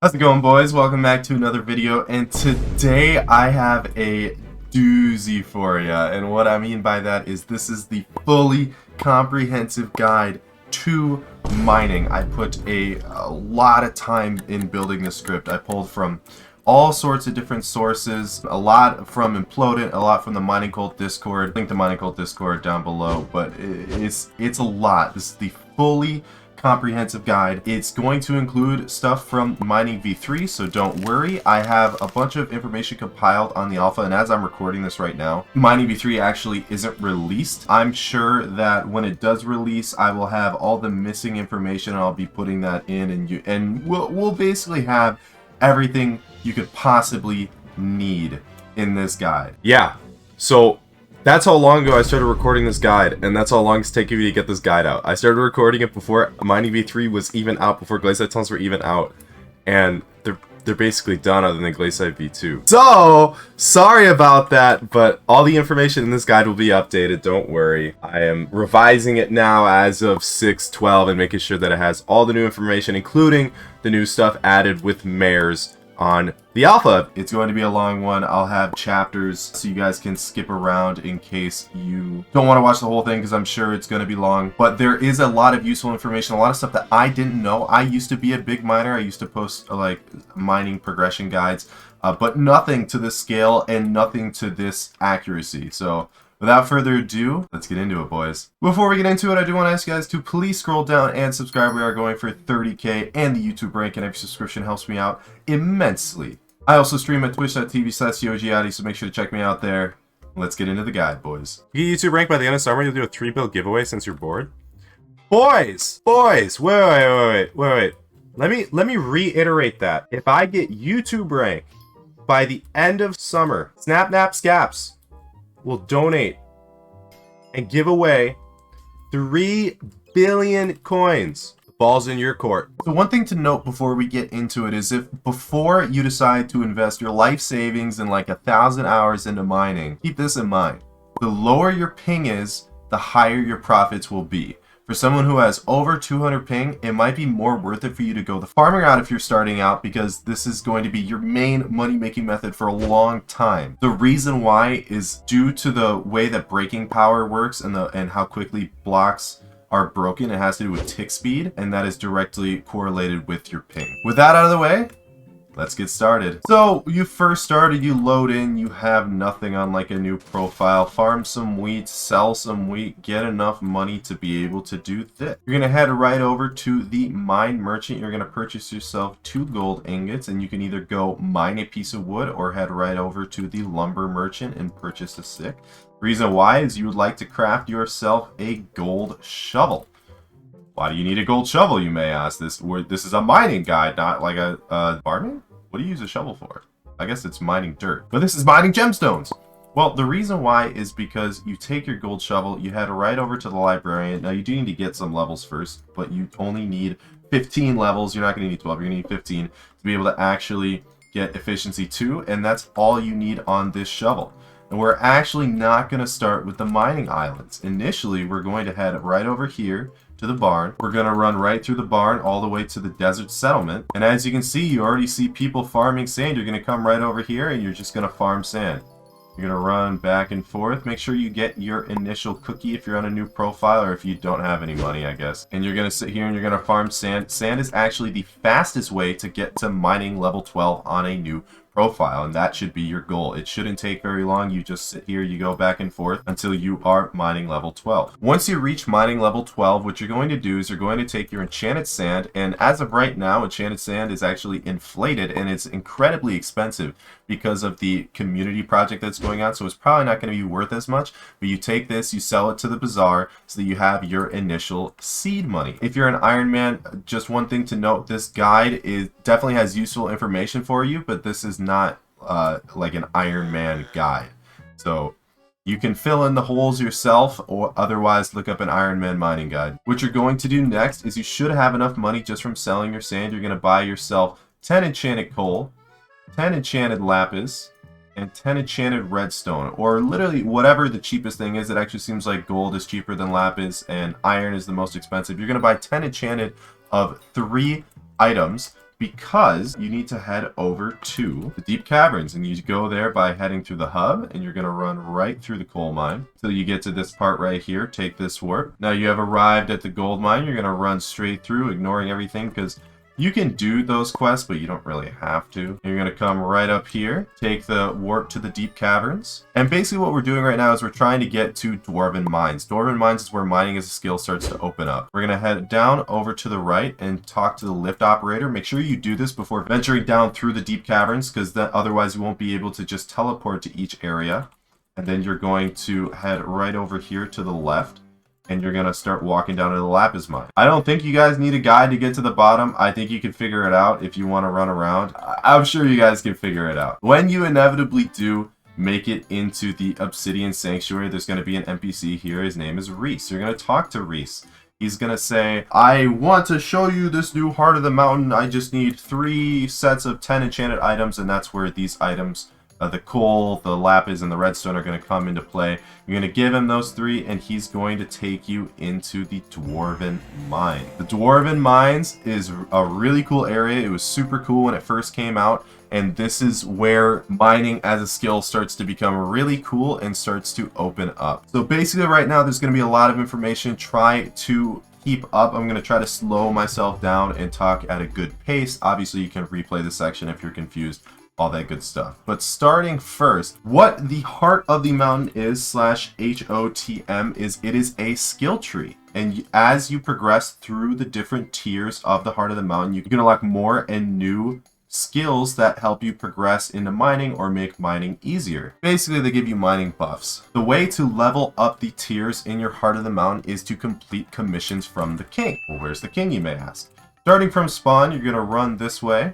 How's it going, boys? Welcome back to another video, and today I have a doozy for you. And what I mean by that is this is the fully comprehensive guide to mining. I put a lot of time in building this script. I pulled from all sorts of different sources, a lot from Imploded, a lot from the Mining Cult Discord. Link to Mining Cult Discord down below, but it's a lot. This is the fully comprehensive guide. It's going to include stuff from Mining v3, so don't worry. I have a bunch of information compiled on the alpha, and as I'm recording this right now, Mining v3 actually isn't released. I'm sure that when it does release, I will have all the missing information, and I'll be putting that in, and we'll basically have everything you could possibly need in this guide. Yeah, so that's how long ago I started recording this guide, and that's how long it's taking me to get this guide out. I started recording it before Mining v3 was even out, before Glacite Tunnels were even out, and they're basically done other than Glacite v2. So, sorry about that, but all the information in this guide will be updated, don't worry. I am revising it now as of 6/12 and making sure that it has all the new information, including the new stuff added with mares on the alpha. It's going to be a long one. I'll have chapters so you guys can skip around in case you don't want to watch the whole thing, because I'm sure it's going to be long. But there is a lot of useful information, a lot of stuff that I didn't know. I used to be a big miner. I used to post like mining progression guides, but nothing to this scale and nothing to this accuracy. So without further ado, let's get into it, boys. Before we get into it, I do want to ask you guys to please scroll down and subscribe. We are going for 30K and the YouTube rank, and every subscription helps me out immensely. I also stream at twitch.tv/Yadi, so make sure to check me out there. Let's get into the guide, boys. You get YouTube rank by the end of summer, you'll do a 3-build giveaway since you're bored. Boys, wait. Let me reiterate that. If I get YouTube rank by the end of summer, Scaps will donate and give away 3 billion coins. The ball's in your court. So one thing to note before we get into it is, if before you decide to invest your life savings in like 1,000 hours into mining, keep this in mind. The lower your ping is, the higher your profits will be. For someone who has over 200 ping, it might be more worth it for you to go the farming route if you're starting out, because this is going to be your main money-making method for a long time. The reason why is due to the way that breaking power works and how quickly blocks are broken. It has to do with tick speed, and that is directly correlated with your ping. With that out of the way, let's get started. So you first started, you load in, you have nothing on like a new profile, farm some wheat, sell some wheat, get enough money to be able to do this. You're gonna head right over to the mine merchant. You're gonna purchase yourself 2 gold ingots, and you can either go mine a piece of wood or head right over to the lumber merchant and purchase a stick. Reason why is you would like to craft yourself a gold shovel. Why do you need a gold shovel, you may ask? This is a mining guide, not like a farming? What do you use a shovel for? I guess it's mining dirt. But this is mining gemstones! Well, the reason why is because you take your gold shovel, you head right over to the librarian. Now, you do need to get some levels first, but you only need 15 levels. You're not going to need 12, you're going to need 15 to be able to actually get efficiency 2, and that's all you need on this shovel. And we're actually not going to start with the mining islands. Initially, we're going to head right over here to the barn. We're going to run right through the barn all the way to the desert settlement. And as you can see, you already see people farming sand. You're going to come right over here and you're just going to farm sand. You're going to run back and forth. Make sure you get your initial cookie if you're on a new profile, or if you don't have any money, I guess. And you're going to sit here and you're going to farm sand. Sand is actually the fastest way to get to mining level 12 on a new profile, and that should be your goal. It shouldn't take very long. You just sit here, you go back and forth until you are mining level 12. Once you reach mining level 12, what you're going to do is you're going to take your enchanted sand, and as of right now, enchanted sand is actually inflated, and it's incredibly expensive because of the community project that's going on, so it's probably not going to be worth as much. But you take this, you sell it to the bazaar so that you have your initial seed money. If you're an Iron Man, just one thing to note, this guide definitely has useful information for you, but this is not like an Iron Man guide. So you can fill in the holes yourself, or otherwise look up an Iron Man mining guide. What you're going to do next is you should have enough money just from selling your sand. You're going to buy yourself 10 enchanted coal, 10 enchanted lapis, and 10 enchanted redstone, or literally whatever the cheapest thing is. It actually seems like gold is cheaper than lapis and iron is the most expensive. You're going to buy 10 enchanted of 3 items because you need to head over to the deep caverns, and you go there by heading through the hub, and you're going to run right through the coal mine till you get to this part right here. Take this warp. Now you have arrived at the gold mine. You're going to run straight through, ignoring everything, because you can do those quests, but you don't really have to. You're going to come right up here, take the warp to the deep caverns. And basically what we're doing right now is we're trying to get to Dwarven Mines. Dwarven Mines is where mining as a skill starts to open up. We're going to head down over to the right and talk to the lift operator. Make sure you do this before venturing down through the deep caverns, because then otherwise you won't be able to just teleport to each area. And then you're going to head right over here to the left, and you're going to start walking down to the lapis mine. I don't think you guys need a guide to get to the bottom. I think you can figure it out if you want to run around. I'm sure you guys can figure it out. When you inevitably do make it into the Obsidian Sanctuary, there's going to be an NPC here. His name is Reese. You're going to talk to Reese. He's going to say, I want to show you this new heart of the mountain. I just need 3 sets of 10 enchanted items, and that's where these items, the coal, the lapis, and the redstone are going to come into play. You're going to give him those 3, and he's going to take you into the Dwarven Mine. The Dwarven Mines is a really cool area. It was super cool when it first came out, and this is where mining as a skill starts to become really cool and starts to open up. So basically right now there's going to be a lot of information. Try to keep up. I'm going to try to slow myself down and talk at a good pace. Obviously you can replay the section if you're confused, all that good stuff. But starting first, what the Heart of the Mountain is / HOTM is, it is a skill tree. And as you progress through the different tiers of the Heart of the Mountain, you can unlock more and new skills that help you progress into mining or make mining easier. Basically, they give you mining buffs. The way to level up the tiers in your Heart of the Mountain is to complete commissions from the king. Well, where's the king, you may ask? Starting from spawn, you're going to run this way.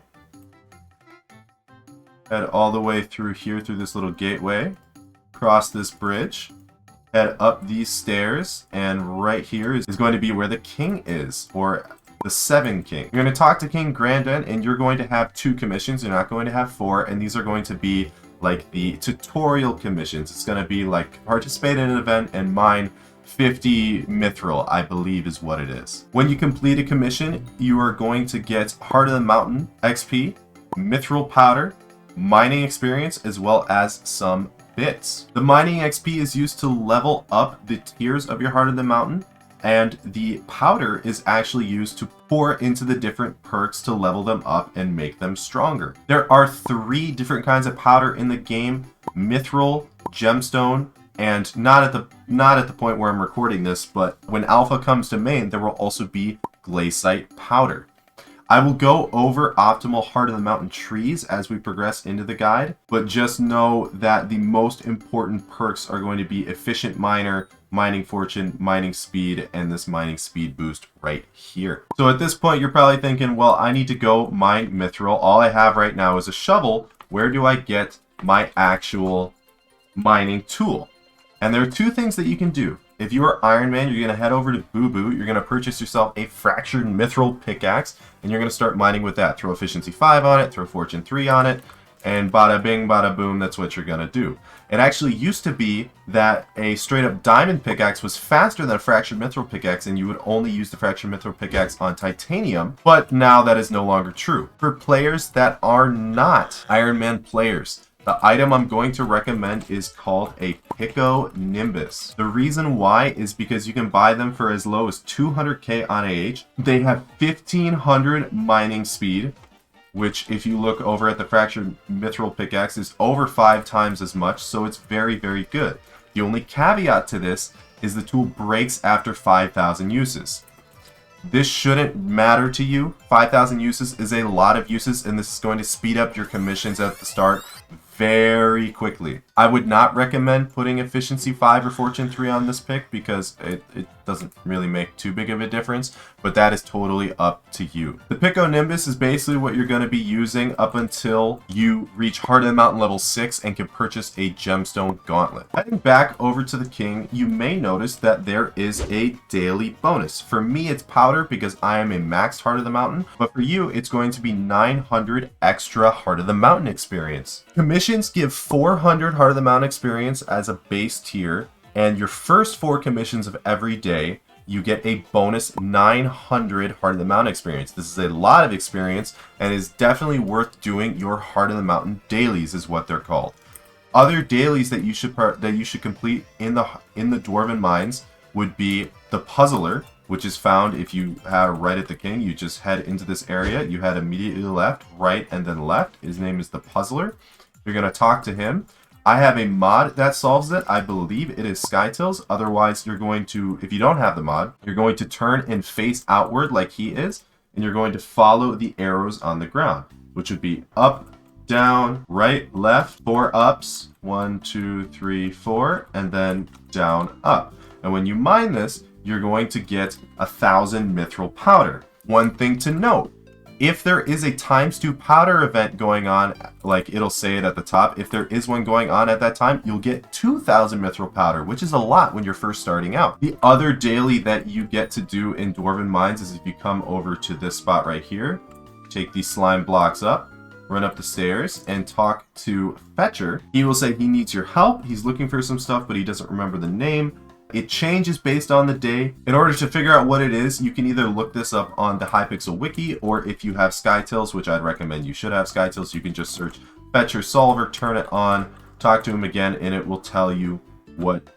Head all the way through here, through this little gateway. Cross this bridge. Head up these stairs. And right here is going to be where the king is, or the 7 king. You're going to talk to King Grandin, and you're going to have 2 commissions. You're not going to have 4, and these are going to be like the tutorial commissions. It's going to be like participate in an event and mine 50 Mithril, I believe is what it is. When you complete a commission, you are going to get Heart of the Mountain XP, Mithril powder, mining experience, as well as some bits. The mining XP is used to level up the tiers of your Heart of the Mountain, and the powder is actually used to pour into the different perks to level them up and make them stronger. There are 3 different kinds of powder in the game: Mithril, gemstone, and not at the point where I'm recording this, but when alpha comes to main, there will also be Glacite powder. I will go over optimal Heart of the Mountain trees as we progress into the guide, but just know that the most important perks are going to be Efficient Miner, Mining Fortune, Mining Speed, and this Mining Speed boost right here. So at this point, you're probably thinking, well, I need to go mine Mithril. All I have right now is a shovel. Where do I get my actual mining tool? And there are 2 things that you can do. If you are Iron Man, you're going to head over to Boo Boo. You're going to purchase yourself a fractured mithril pickaxe, and you're going to start mining with that. Throw efficiency 5 on it, throw fortune 3 on it, and bada bing, bada boom, that's what you're going to do. It actually used to be that a straight up diamond pickaxe was faster than a fractured mithril pickaxe, and you would only use the fractured mithril pickaxe on titanium, but now that is no longer true. For players that are not Iron Man players, the item I'm going to recommend is called a Pico Nimbus. The reason why is because you can buy them for as low as 200k on AH. They have 1500 mining speed, which if you look over at the fractured mithril pickaxe is over 5 times as much, so it's very, very good. The only caveat to this is the tool breaks after 5,000 uses. This shouldn't matter to you. 5,000 uses is a lot of uses, and this is going to speed up your commissions at the start very quickly. I would not recommend putting efficiency 5 or fortune 3 on this pick because it doesn't really make too big of a difference, but that is totally up to you. The Pico Nimbus is basically what you're going to be using up until you reach Heart of the Mountain level 6 and can purchase a gemstone gauntlet. Heading back over to the king, you may notice that there is a daily bonus. For me, it's powder because I am a maxed Heart of the Mountain, but for you, it's going to be 900 extra Heart of the Mountain experience. Commissions give 400 Heart of the Mountain experience as a base tier, and your first 4 commissions of every day, you get a bonus 900 Heart of the Mountain experience. This is a lot of experience and is definitely worth doing. Your Heart of the Mountain dailies is what they're called. Other dailies that you should complete in the Dwarven Mines would be the Puzzler, which is found if you have right at the king. You just head into this area. You head immediately left, right, and then left. His name is the Puzzler. You're going to talk to him. I have a mod that solves it. I believe it is Skytills. Otherwise, you're going to, if you don't have the mod, you're going to turn and face outward like he is, and you're going to follow the arrows on the ground, which would be up, down, right, left, 4 ups, 1, 2, 3, 4, and then down, up. And when you mine this, you're going to get 1,000 mithril powder. One thing to note, if there is a ×2 powder event going on, like it'll say it at the top, if there is one going on at that time, you'll get 2,000 mithril powder, which is a lot when you're first starting out. The other daily that you get to do in Dwarven Mines is if you come over to this spot right here, take these slime blocks up, run up the stairs, and talk to Fetcher. He will say he needs your help. He's looking for some stuff, but he doesn't remember the name. It changes based on the day. In order to figure out what it is, you can either look this up on the Hypixel wiki, or if you have Skytills, which I'd recommend you should have Skytills, you can just search Fetcher Solver, turn it on, talk to him again, and it will tell you what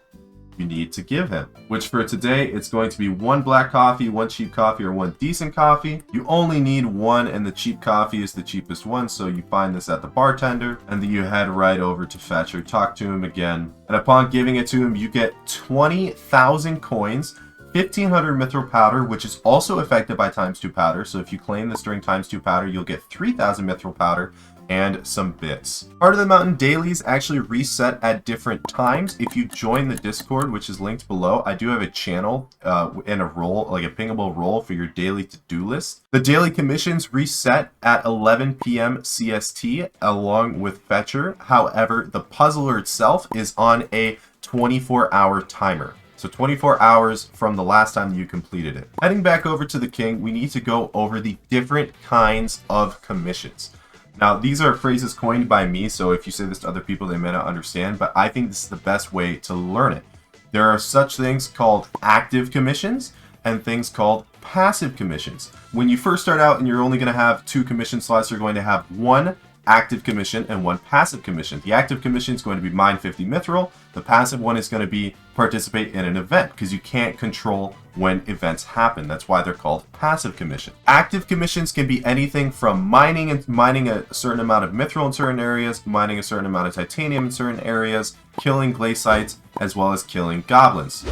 you need to give him. Which for today, it's going to be 1 black coffee, 1 cheap coffee, or 1 decent coffee. You only need 1, and the cheap coffee is the cheapest one, so you find this at the bartender, and then you head right over to Fetcher, talk to him again, and upon giving it to him, you get 20,000 coins, 1,500 mithril powder, which is also affected by ×2 powder, so if you claim this during ×2 powder, you'll get 3,000 mithril powder, and some bits. Heart of the Mountain dailies actually reset at different times. If you join the Discord, which is linked below, I do have a channel and a role, like a pingable role for your daily to-do list. The daily commissions reset at 11 p.m. CST along with Fetcher. However, the puzzler itself is on a 24-hour timer. So 24 hours from the last time you completed it. Heading back over to the king, we need to go over the different kinds of commissions. Now, these are phrases coined by me, so if you say this to other people, they may not understand, but I think this is the best way to learn it. There are such things called active commissions and things called passive commissions. When you first start out and you're only going to have 2 commission slots, you're going to have 1 active commission and 1 passive commission. The active commission is going to be mine 50 mithril. The passive one is going to be participate in an event, because you can't control when events happen. That's why they're called passive commissions. Active commissions can be anything from mining a certain amount of mithril in certain areas, mining a certain amount of titanium in certain areas, killing glacites, as well as killing goblins.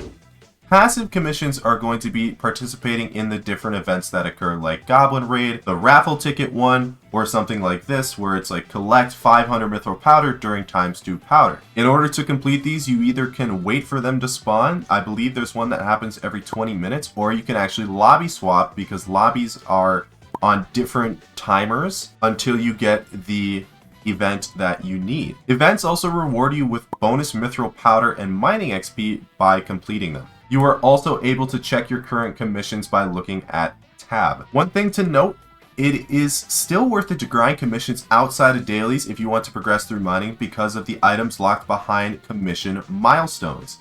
Passive commissions are going to be participating in the different events that occur, like Goblin Raid, the raffle ticket one, or something like this, where it's like collect 500 mithril powder during ×2 powder. In order to complete these, you either can wait for them to spawn. I believe there's one that happens every 20 minutes, or you can actually lobby swap, because lobbies are on different timers until you get the event that you need. Events also reward you with bonus mithril powder and mining XP by completing them. You are also able to check your current commissions by looking at tab. One thing to note, it is still worth it to grind commissions outside of dailies if you want to progress through mining, because of the items locked behind commission milestones.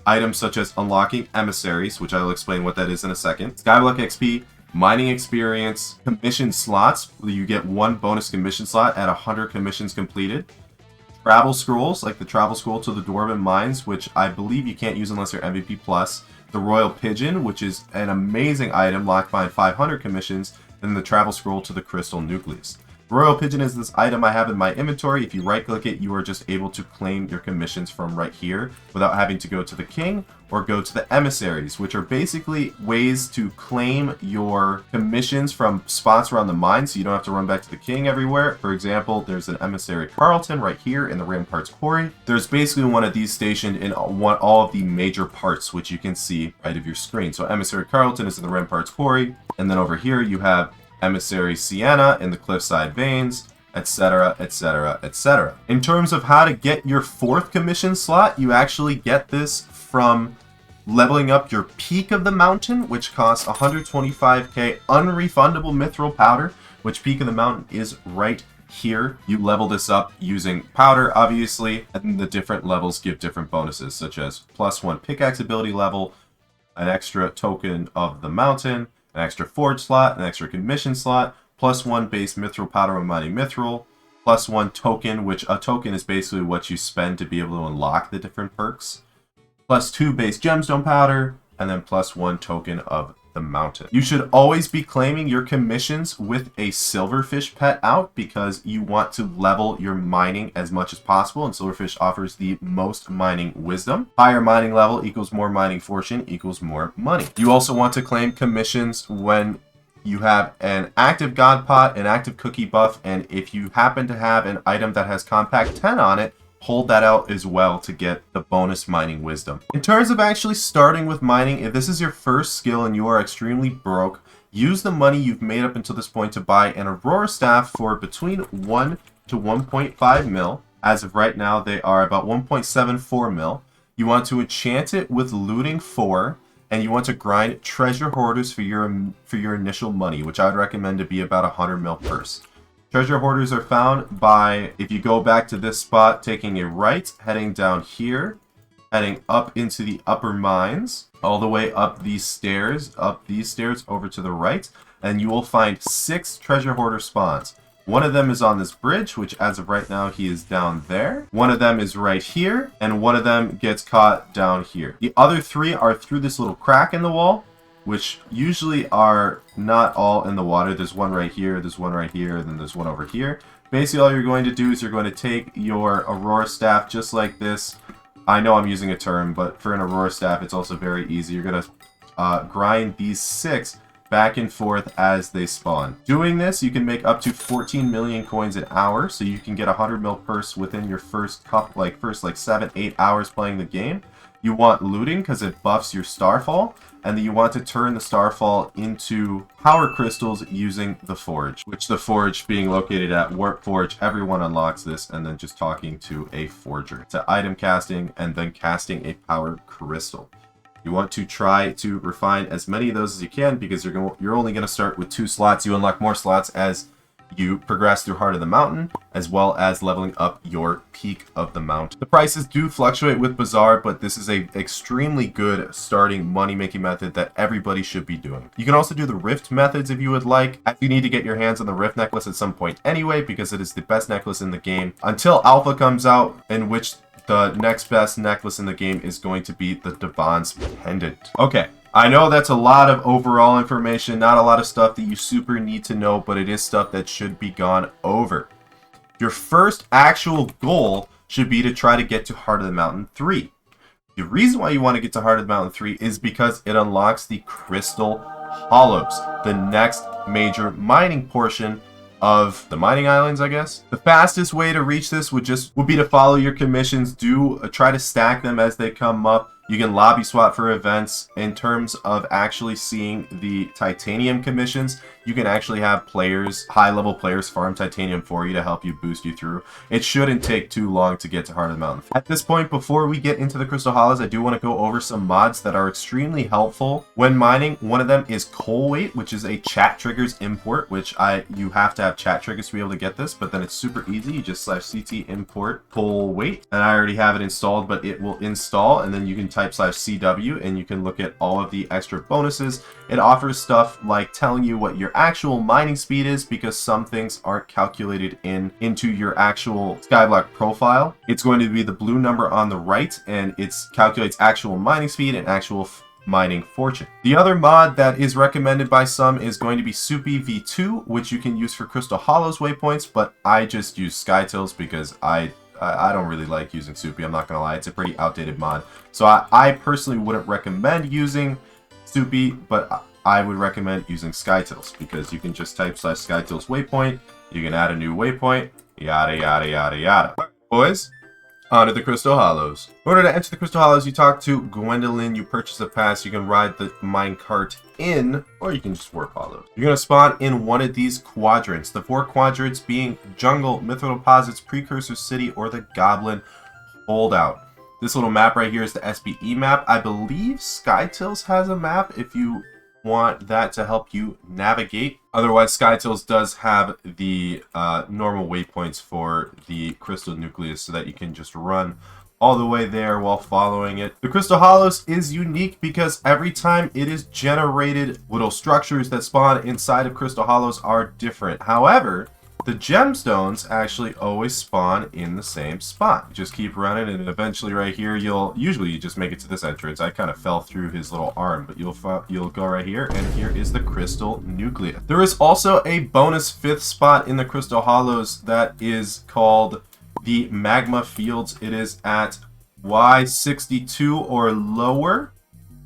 Items such as unlocking emissaries, which I will explain what that is in a second, Skyblock XP, mining experience, commission slots, you get 1 bonus commission slot at 100 commissions completed. Travel scrolls, like the travel scroll to the Dwarven Mines, which I believe you can't use unless you're MVP+. The Royal Pigeon, which is an amazing item locked behind 500 commissions. And the travel scroll to the Crystal Nucleus. The Royal Pigeon is this item I have in my inventory. If you right click it, you are just able to claim your commissions from right here without having to go to the king or go to the emissaries, which are basically ways to claim your commissions from spots around the mine, so you don't have to run back to the king everywhere. For example, there's an emissary Carlton right here in the Ramparts Quarry. There's basically one of these stationed in all of the major parts, which you can see right of your screen. So emissary Carlton is in the Ramparts Quarry, and then over here you have emissary Sienna in the Cliffside Veins, etc, etc, etc. In terms of how to get your 4th commission slot, you actually get this from leveling up your Peak of the Mountain, which costs 125k unrefundable mithril powder, which Peak of the Mountain is right here. You level this up using powder, obviously, and the different levels give different bonuses, such as +1 pickaxe ability level, an extra token of the mountain, an extra forge slot, an extra commission slot, +1 base mithril powder when mining mithril, +1 token, which a token is basically what you spend to be able to unlock the different perks, +2 base gemstone powder, and then +1 token of the mountain. You should always be claiming your commissions with a silverfish pet out because you want to level your mining as much as possible, and silverfish offers the most mining wisdom. Higher mining level equals more mining fortune equals more money. You also want to claim commissions when you have an active god pot, an active cookie buff, and if you happen to have an item that has compact 10 on it, hold that out as well to get the bonus mining wisdom. In terms of actually starting with mining, if this is your first skill and you are extremely broke, use the money you've made up until this point to buy an Aurora Staff for between 1 to 1.5 mil. As of right now, they are about 1.74 mil. You want to enchant it with looting 4, and you want to grind treasure hoarders for your initial money, which I would recommend to be about 100 mil purse. Treasure hoarders are found by, if you go back to this spot, taking a right, heading down here, heading up into the upper mines, all the way up these stairs over to the right, and you will find 6 treasure hoarder spawns. One of them is on this bridge, which as of right now, he is down there. One of them is right here, and one of them gets caught down here. The other 3 are through this little crack in the wall, which usually are not all in the water. There's one right here, there's one right here, and then there's one over here. Basically, all you're going to do is you're going to take your Aurora Staff just like this. I know I'm using a term, but for an Aurora Staff, it's also very easy. You're going to grind these 6 back and forth as they spawn. Doing this, you can make up to 14 million coins an hour, so you can get 100 mil purse within your first 7-8 hours playing the game. You want looting because it buffs your starfall, and then you want to turn the starfall into power crystals using the forge, which the forge being located at Warp Forge, everyone unlocks this, and then just talking to a forger. To item casting, and then casting a power crystal. You want to try to refine as many of those as you can because you're only going to start with 2 slots. You unlock more slots as you progress through Heart of the Mountain, as well as leveling up your Peak of the Mountain. The prices do fluctuate with Bazaar, but this is a extremely good starting money-making method that everybody should be doing. You can also do the Rift methods if you would like. You need to get your hands on the Rift necklace at some point anyway, because it is the best necklace in the game until Alpha comes out, in which the next best necklace in the game is going to be the Devon's Pendant. Okay. I know that's a lot of overall information, not a lot of stuff that you super need to know, but it is stuff that should be gone over. Your first actual goal should be to try to get to Heart of the Mountain 3. The reason why you want to get to Heart of the Mountain 3 is because it unlocks the Crystal Hollows, the next major mining portion of the mining islands, I guess. The fastest way to reach this would be to follow your commissions. Try to stack them as they come up. You can lobby swap for events. In terms of actually seeing the titanium commissions, you can actually have players, high-level players, farm titanium for you to help you boost you through. It shouldn't take too long to get to Heart of the Mountain. At this point, before we get into the Crystal Hollows, I do want to go over some mods that are extremely helpful when mining. One of them is Coal Weight, which is a chat triggers import, which you have to have chat triggers to be able to get this, but then it's super easy. You just /CT import Coal Weight, and I already have it installed, but it will install, and then you can type /CW, and you can look at all of the extra bonuses. It offers stuff like telling you what your actual mining speed is, because some things aren't calculated into your actual Skyblock profile. It's going to be the blue number on the right, and it calculates actual mining speed and actual mining fortune. The other mod that is recommended by some is going to be Soupy V2, which you can use for Crystal Hollows waypoints, but I just use Skytills because I don't really like using Soupy, I'm not going to lie. It's a pretty outdated mod. So I personally wouldn't recommend using Soupy, but I would recommend using Skytills because you can just type /Skytills waypoint, you can add a new waypoint, yada yada yada yada. Boys, on to the Crystal Hollows. In order to enter the Crystal Hollows, you talk to Gwendolyn, you purchase a pass, you can ride the minecart in, or you can just warp hollows. You're going to spawn in one of these quadrants. The 4 quadrants being Jungle, Mithril Deposits, Precursor City, or the Goblin Holdout. This little map right here is the SBE map. I believe Skytills has a map if you want that to help you navigate. Otherwise, Skytills does have the normal waypoints for the Crystal Nucleus so that you can just run all the way there while following it. The Crystal Hollows is unique because every time it is generated, little structures that spawn inside of Crystal Hollows are different. However, the gemstones actually always spawn in the same spot. You just keep running, and eventually right here, you just make it to this entrance. I kind of fell through his little arm, but you'll go right here, and here is the Crystal Nucleus. There is also a bonus 5th spot in the Crystal Hollows that is called the Magma Fields. It is at Y62 or lower.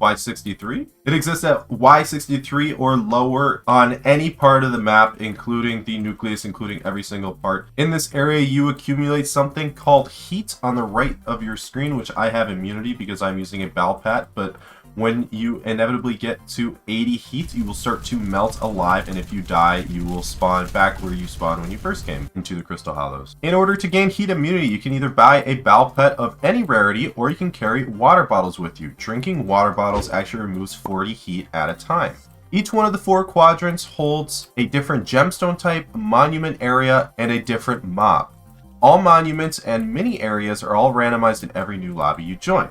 Y63. It exists at Y63 or lower on any part of the map, including the nucleus, including every single part. In this area, you accumulate something called heat on the right of your screen, which I have immunity because I'm using a Balpat, but when you inevitably get to 80 heat, you will start to melt alive, and if you die, you will spawn back where you spawned when you first came into the Crystal Hollows. In order to gain heat immunity, you can either buy a Balpet of any rarity, or you can carry water bottles with you. Drinking water bottles actually removes 40 heat at a time. Each one of the 4 quadrants holds a different gemstone type, monument area, and a different mob. All monuments and mini areas are all randomized in every new lobby you join.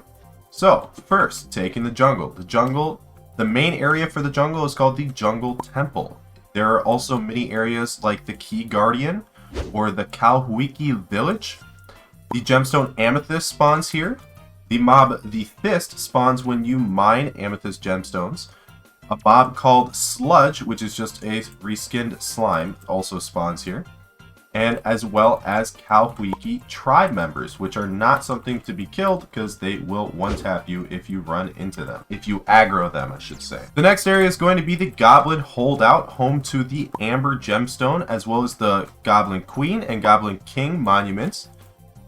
So, first, taking the jungle. The main area for the jungle is called the Jungle Temple. There are also mini areas like the Key Guardian or the Kalhuiki Village. The gemstone Amethyst spawns here. The mob, the Fist, spawns when you mine Amethyst gemstones. A mob called Sludge, which is just a reskinned slime, also spawns here. And as well as Kalhuiki tribe members, which are not something to be killed because they will one-tap you if you run into them. If you aggro them, I should say. The next area is going to be the Goblin Holdout, home to the Amber Gemstone, as well as the Goblin Queen and Goblin King monuments.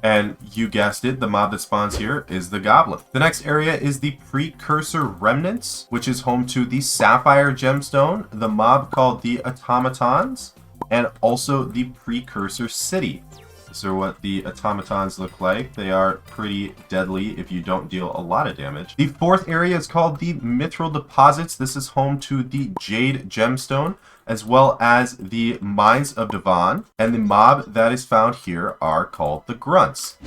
And you guessed it, the mob that spawns here is the Goblin. The next area is the Precursor Remnants, which is home to the Sapphire Gemstone, the mob called the Automatons, and also the Precursor City. These are what the automatons look like. They are pretty deadly if you don't deal a lot of damage. The 4th area is called the Mithril Deposits. This is home to the Jade Gemstone, as well as the Mines of Devon. And the mob that is found here are called the Grunts.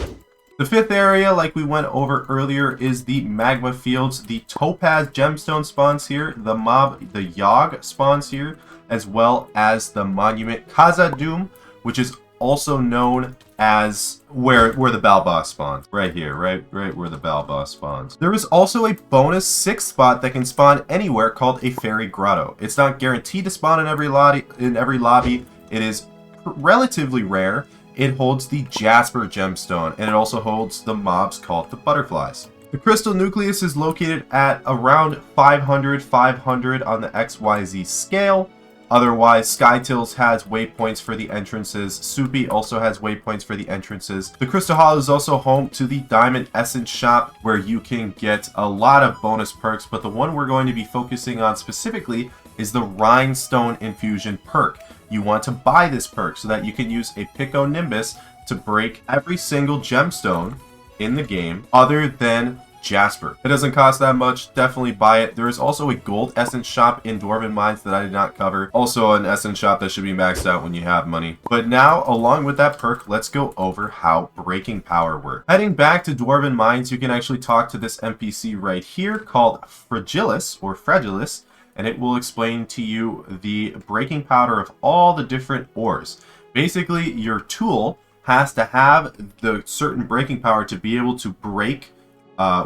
The 5th area, like we went over earlier, is the Magma Fields. The Topaz Gemstone spawns here. The mob, the Yogg, spawns here, as well as the monument Khazad-dûm, which is also known as where the Balboss spawns. Right here, right where the Balboss spawns. There is also a bonus 6th spot that can spawn anywhere called a Fairy Grotto. It's not guaranteed to spawn in every lobby. It is relatively rare. It holds the Jasper Gemstone, and it also holds the mobs called the Butterflies. The Crystal Nucleus is located at around 500 on the XYZ scale. Otherwise, Skytills has waypoints for the entrances. Soupy also has waypoints for the entrances. The Crystal Hollow is also home to the Diamond Essence Shop, where you can get a lot of bonus perks, but the one we're going to be focusing on specifically is the Rhinestone Infusion perk. You want to buy this perk so that you can use a Pico Nimbus to break every single gemstone in the game other than Jasper. It doesn't cost that much. Definitely buy it. There is also a gold essence shop in Dwarven Mines that I did not cover. Also an essence shop that should be maxed out when you have money. But now, along with that perk, let's go over how breaking power works. Heading back to Dwarven Mines, you can actually talk to this NPC right here called Fragilis, and it will explain to you the breaking power of all the different ores. Basically, your tool has to have the certain breaking power to be able to break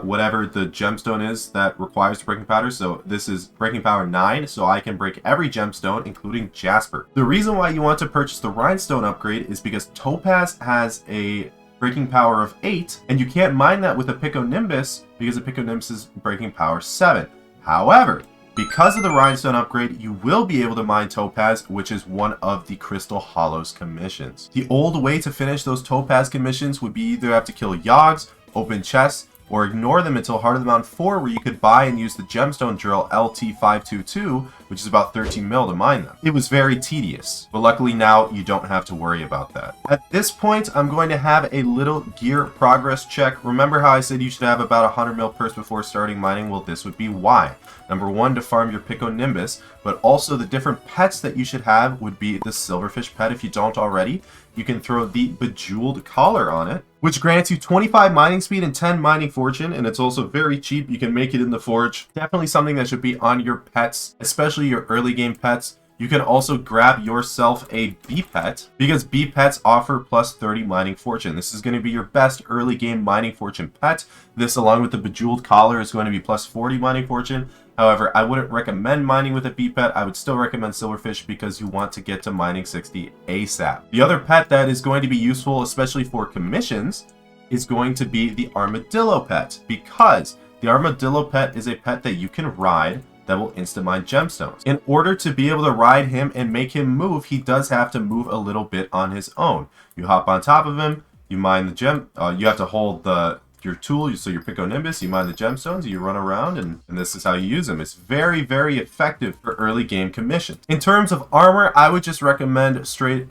whatever the gemstone is that requires the breaking powder. So this is breaking power 9, so I can break every gemstone, including Jasper. The reason why you want to purchase the Rhinestone upgrade is because Topaz has a breaking power of 8, and you can't mine that with a Pico Nimbus because a Pico Nimbus is breaking power 7. However, because of the Rhinestone upgrade, you will be able to mine Topaz, which is one of the Crystal Hollows commissions. The old way to finish those Topaz commissions would be either have to kill Yoggs, open chests, or ignore them until Heart of the Mountain 4, where you could buy and use the gemstone drill LT522, which is about 13 mil to mine them. It was very tedious, but luckily now you don't have to worry about that. At this point, I'm going to have a little gear progress check. Remember how I said you should have about 100 mil purse before starting mining? Well, this would be why. Number 1, to farm your Pico Nimbus, but also the different pets that you should have would be the silverfish pet if you don't already. You can throw the bejeweled collar on it, which grants you 25 mining speed and 10 mining fortune, and it's also very cheap. You can make it in the forge. Definitely something that should be on your pets, especially your early game pets. You can also grab yourself a bee pet, because bee pets offer plus 30 mining fortune. This is going to be your best early game mining fortune pet. This, along with the bejeweled collar, is going to be plus 40 mining fortune. However, I wouldn't recommend mining with a bee pet. I would still recommend silverfish because you want to get to mining 60 ASAP. The other pet that is going to be useful, especially for commissions, is going to be the armadillo pet, because the armadillo pet is a pet that you can ride that will instant mine gemstones. In order to be able to ride him and make him move, he does have to move a little bit on his own. You hop on top of him, you mine the gem, you have to hold your tool, so your Pico Nimbus, you mine the gemstones, you run around, and this is how you use them. It's very, very effective for early game commissions. In terms of armor, I would just recommend straight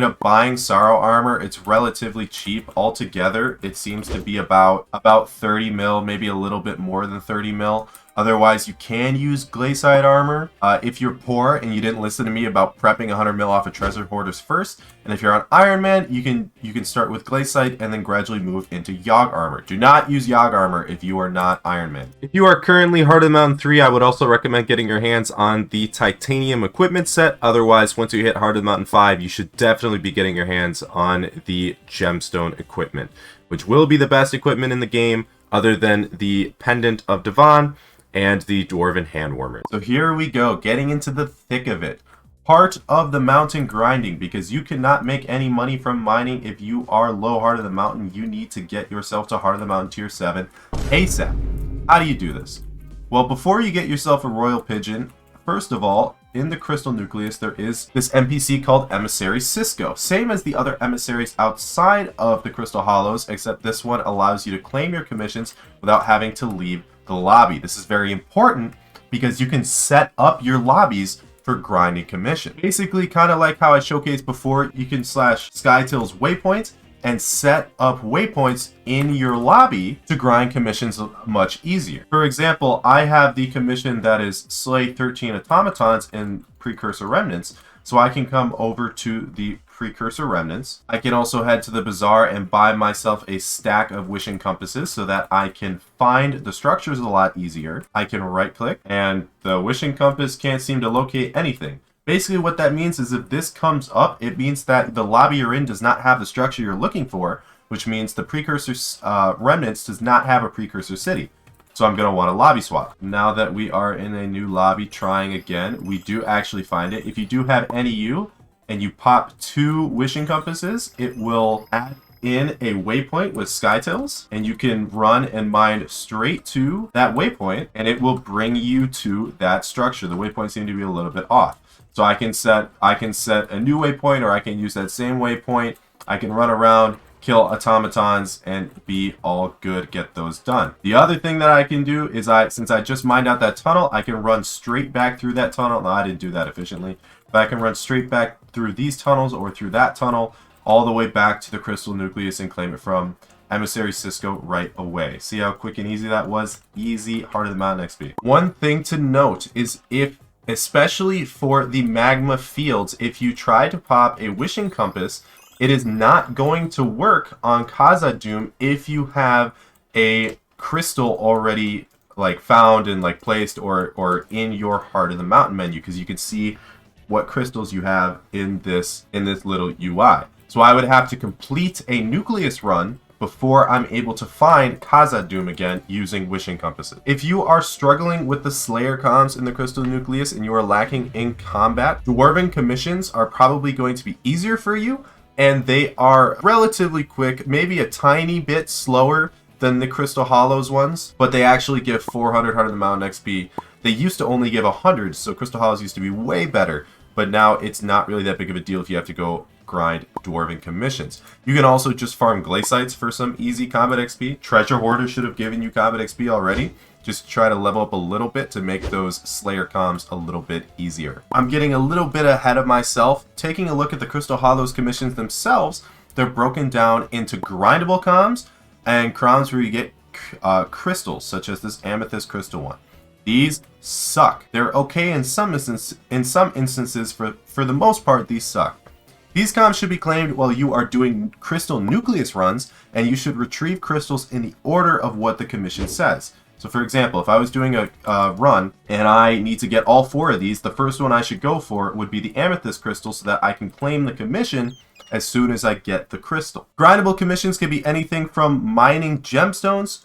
up buying Sorrow armor. It's relatively cheap altogether. It seems to be about 30 mil, maybe a little bit more than 30 mil. Otherwise, you can use Glacite armor if you're poor and you didn't listen to me about prepping 100 mil off of Treasure Hoarders first. And if you're on Iron Man, you can start with Glacite and then gradually move into Yogg armor. Do not use Yogg armor if you are not Iron Man. If you are currently Heart of the Mountain 3, I would also recommend getting your hands on the Titanium equipment set. Otherwise, once you hit Heart of the Mountain 5, you should definitely be getting your hands on the Gemstone equipment, which will be the best equipment in the game other than the Pendant of Devon and the Dwarven Handwarmers. So here we go, getting into the thick of it. Part of the mountain grinding, because you cannot make any money from mining if you are low Heart of the Mountain. You need to get yourself to Heart of the Mountain Tier 7 ASAP. How do you do this? Well, before you get yourself a Royal Pigeon, first of all, in the Crystal Nucleus, there is this NPC called Emissary Cisco. Same as the other emissaries outside of the Crystal Hollows, except this one allows you to claim your commissions without having to leave the lobby. This is very important because you can set up your lobbies for grinding commission. Basically, kind of like how I showcased before, you can slash SkyTill's waypoints and set up waypoints in your lobby to grind commissions much easier. For example, I have the commission that is slay 13 automatons in Precursor Remnants, so I can come over to the Precursor Remnants. I can also head to the bazaar and buy myself a stack of wishing compasses so that I can find the structures a lot easier. I can right click and the wishing compass can't seem to locate anything. Basically what that means is if this comes up, it means that the lobby you're in does not have the structure you're looking for, which means the Precursor Remnants does not have a Precursor City. So I'm going to want a lobby swap. Now that we are in a new lobby trying again, we do actually find it. If you do have NEU and you pop 2 wishing compasses, it will add in a waypoint with SkyTills, and you can run and mine straight to that waypoint, and it will bring you to that structure. The waypoints seem to be a little bit off. So I can set a new waypoint, or I can use that same waypoint. I can run around, kill automatons, and be all good, get those done. The other thing that I can do is since I just mined out that tunnel, I can run straight back through that tunnel. No, I didn't do that efficiently, but I can run straight back through these tunnels or through that tunnel all the way back to the Crystal Nucleus and claim it from Emissary Cisco right away. See how quick and easy that was? Easy Heart of the Mountain XP. One thing to note is especially for the magma fields, if you try to pop a wishing compass, it is not going to work on Khazad-dûm if you have a crystal already found and placed or in your Heart of the Mountain menu, because you can see what crystals you have in this little UI. So I would have to complete a Nucleus run before I'm able to find Khazad-dûm again using wishing compasses. If you are struggling with the Slayer comms in the Crystal Nucleus and you are lacking in combat, Dwarven commissions are probably going to be easier for you, and they are relatively quick, maybe a tiny bit slower than the Crystal Hollows ones, but they actually give 400 Heart of the Mountain XP. They used to only give 100, so Crystal Hollows used to be way better, but now it's not really that big of a deal if you have to go grind Dwarven commissions. You can also just farm Glacites for some easy combat XP. Treasure Hoarders should have given you combat XP already. Just try to level up a little bit to make those Slayer comms a little bit easier. I'm getting a little bit ahead of myself. Taking a look at the Crystal Hollows commissions themselves, they're broken down into grindable comms and comms where you get crystals, such as this Amethyst Crystal one. These suck. They're okay in some instances. For the most part, these suck. These comms should be claimed while you are doing crystal nucleus runs, and you should retrieve crystals in the order of what the commission says. So for example, if I was doing a run and I need to get all 4 of these, the first one I should go for would be the amethyst crystal so that I can claim the commission as soon as I get the crystal. Grindable commissions can be anything from mining gemstones,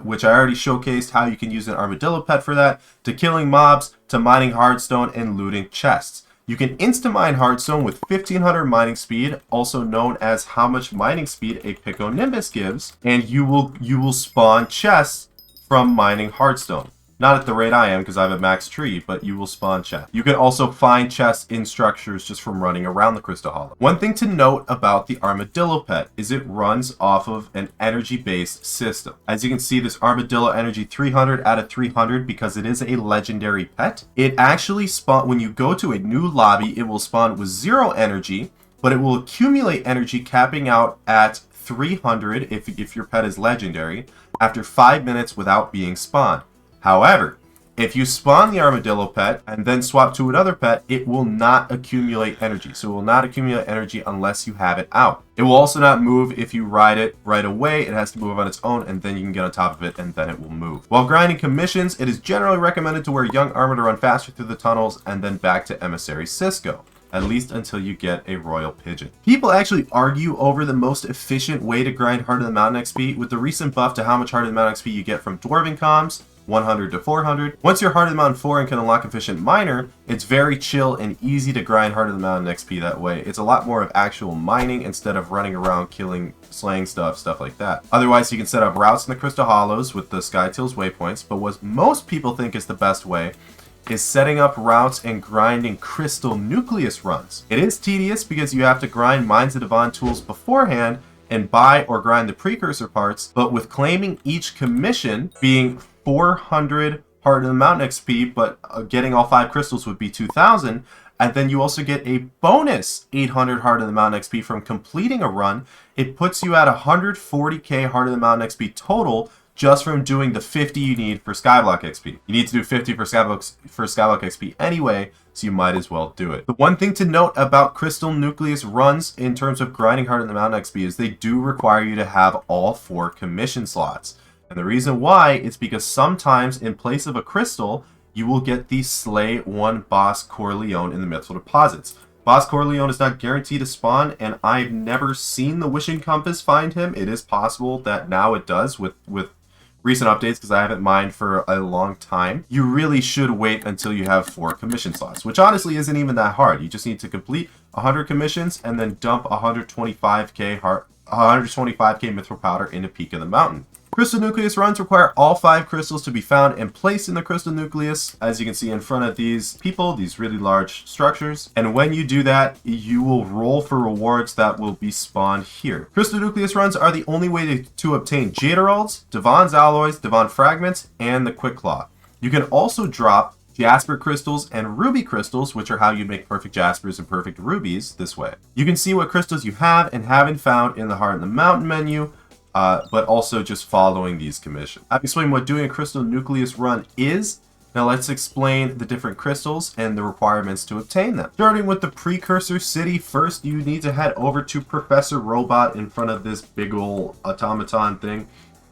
which I already showcased how you can use an armadillo pet for that, to killing mobs, to mining hardstone and looting chests. You can insta-mine hardstone with 1500 mining speed, also known as how much mining speed a Piconimbus gives, and you will spawn chests from mining hardstone. Not at the rate I am because I have a max tree, but you will spawn chests. You can also find chests in structures just from running around the Crystal Hollow. One thing to note about the Armadillo pet is it runs off of an energy-based system. As you can see, this Armadillo energy 300 out of 300 because it is a legendary pet. It actually spawn when you go to a new lobby, it will spawn with 0 energy, but it will accumulate energy capping out at 300 if your pet is legendary after 5 minutes without being spawned. However, if you spawn the Armadillo pet and then swap to another pet, it will not accumulate energy. So it will not accumulate energy unless you have it out. It will also not move if you ride it right away. It has to move on its own, and then you can get on top of it, and then it will move. While grinding commissions, it is generally recommended to wear Young Armor to run faster through the tunnels and then back to Emissary Cisco, at least until you get a Royal Pigeon. People actually argue over the most efficient way to grind Heart of the Mountain XP. With the recent buff to how much Heart of the Mountain XP you get from Dwarven comms, 100 to 400. Once you're Heart of the Mountain 4 and can unlock Efficient Miner, it's very chill and easy to grind Heart of the Mountain XP that way. It's a lot more of actual mining instead of running around killing, slaying stuff like that. Otherwise, you can set up routes in the Crystal Hollows with the Skytills waypoints, but what most people think is the best way is setting up routes and grinding crystal nucleus runs. It is tedious because you have to grind Mines of Devon tools beforehand and buy or grind the precursor parts, but with claiming each commission being 400 Heart of the Mountain XP, but getting all 5 crystals would be 2000, and then you also get a bonus 800 Heart of the Mountain XP from completing a run. It puts you at 140k Heart of the Mountain XP total just from doing the 50 you need for Skyblock XP. You need to do 50 for Skyblock XP anyway, so you might as well do it. The one thing to note about Crystal Nucleus runs in terms of grinding Heart of the Mountain XP is they do require you to have all 4 commission slots. And the reason why is because sometimes in place of a crystal, you will get the Slay 1 Boss Corleone in the Mithril deposits. Boss Corleone is not guaranteed to spawn, and I've never seen the Wishing Compass find him. It is possible that now it does with recent updates because I haven't mined for a long time. You really should wait until you have 4 commission slots, which honestly isn't even that hard. You just need to complete 100 commissions and then dump 125k Mithril powder into Peak of the Mountain. Crystal Nucleus runs require all 5 crystals to be found and placed in the Crystal Nucleus, as you can see in front of these people, these really large structures. And when you do that, you will roll for rewards that will be spawned here. Crystal Nucleus runs are the only way to obtain Jade Emeralds, Devon's Alloys, Devon Fragments, and the Quick Claw. You can also drop Jasper crystals and ruby crystals, which are how you make perfect jaspers and perfect rubies this way. You can see what crystals you have and haven't found in the Heart of the Mountain menu, but also just following these commissions. I've explained what doing a Crystal Nucleus run is. Now let's explain the different crystals and the requirements to obtain them. Starting with the Precursor City, first you need to head over to Professor Robot in front of this big ol' automaton thing,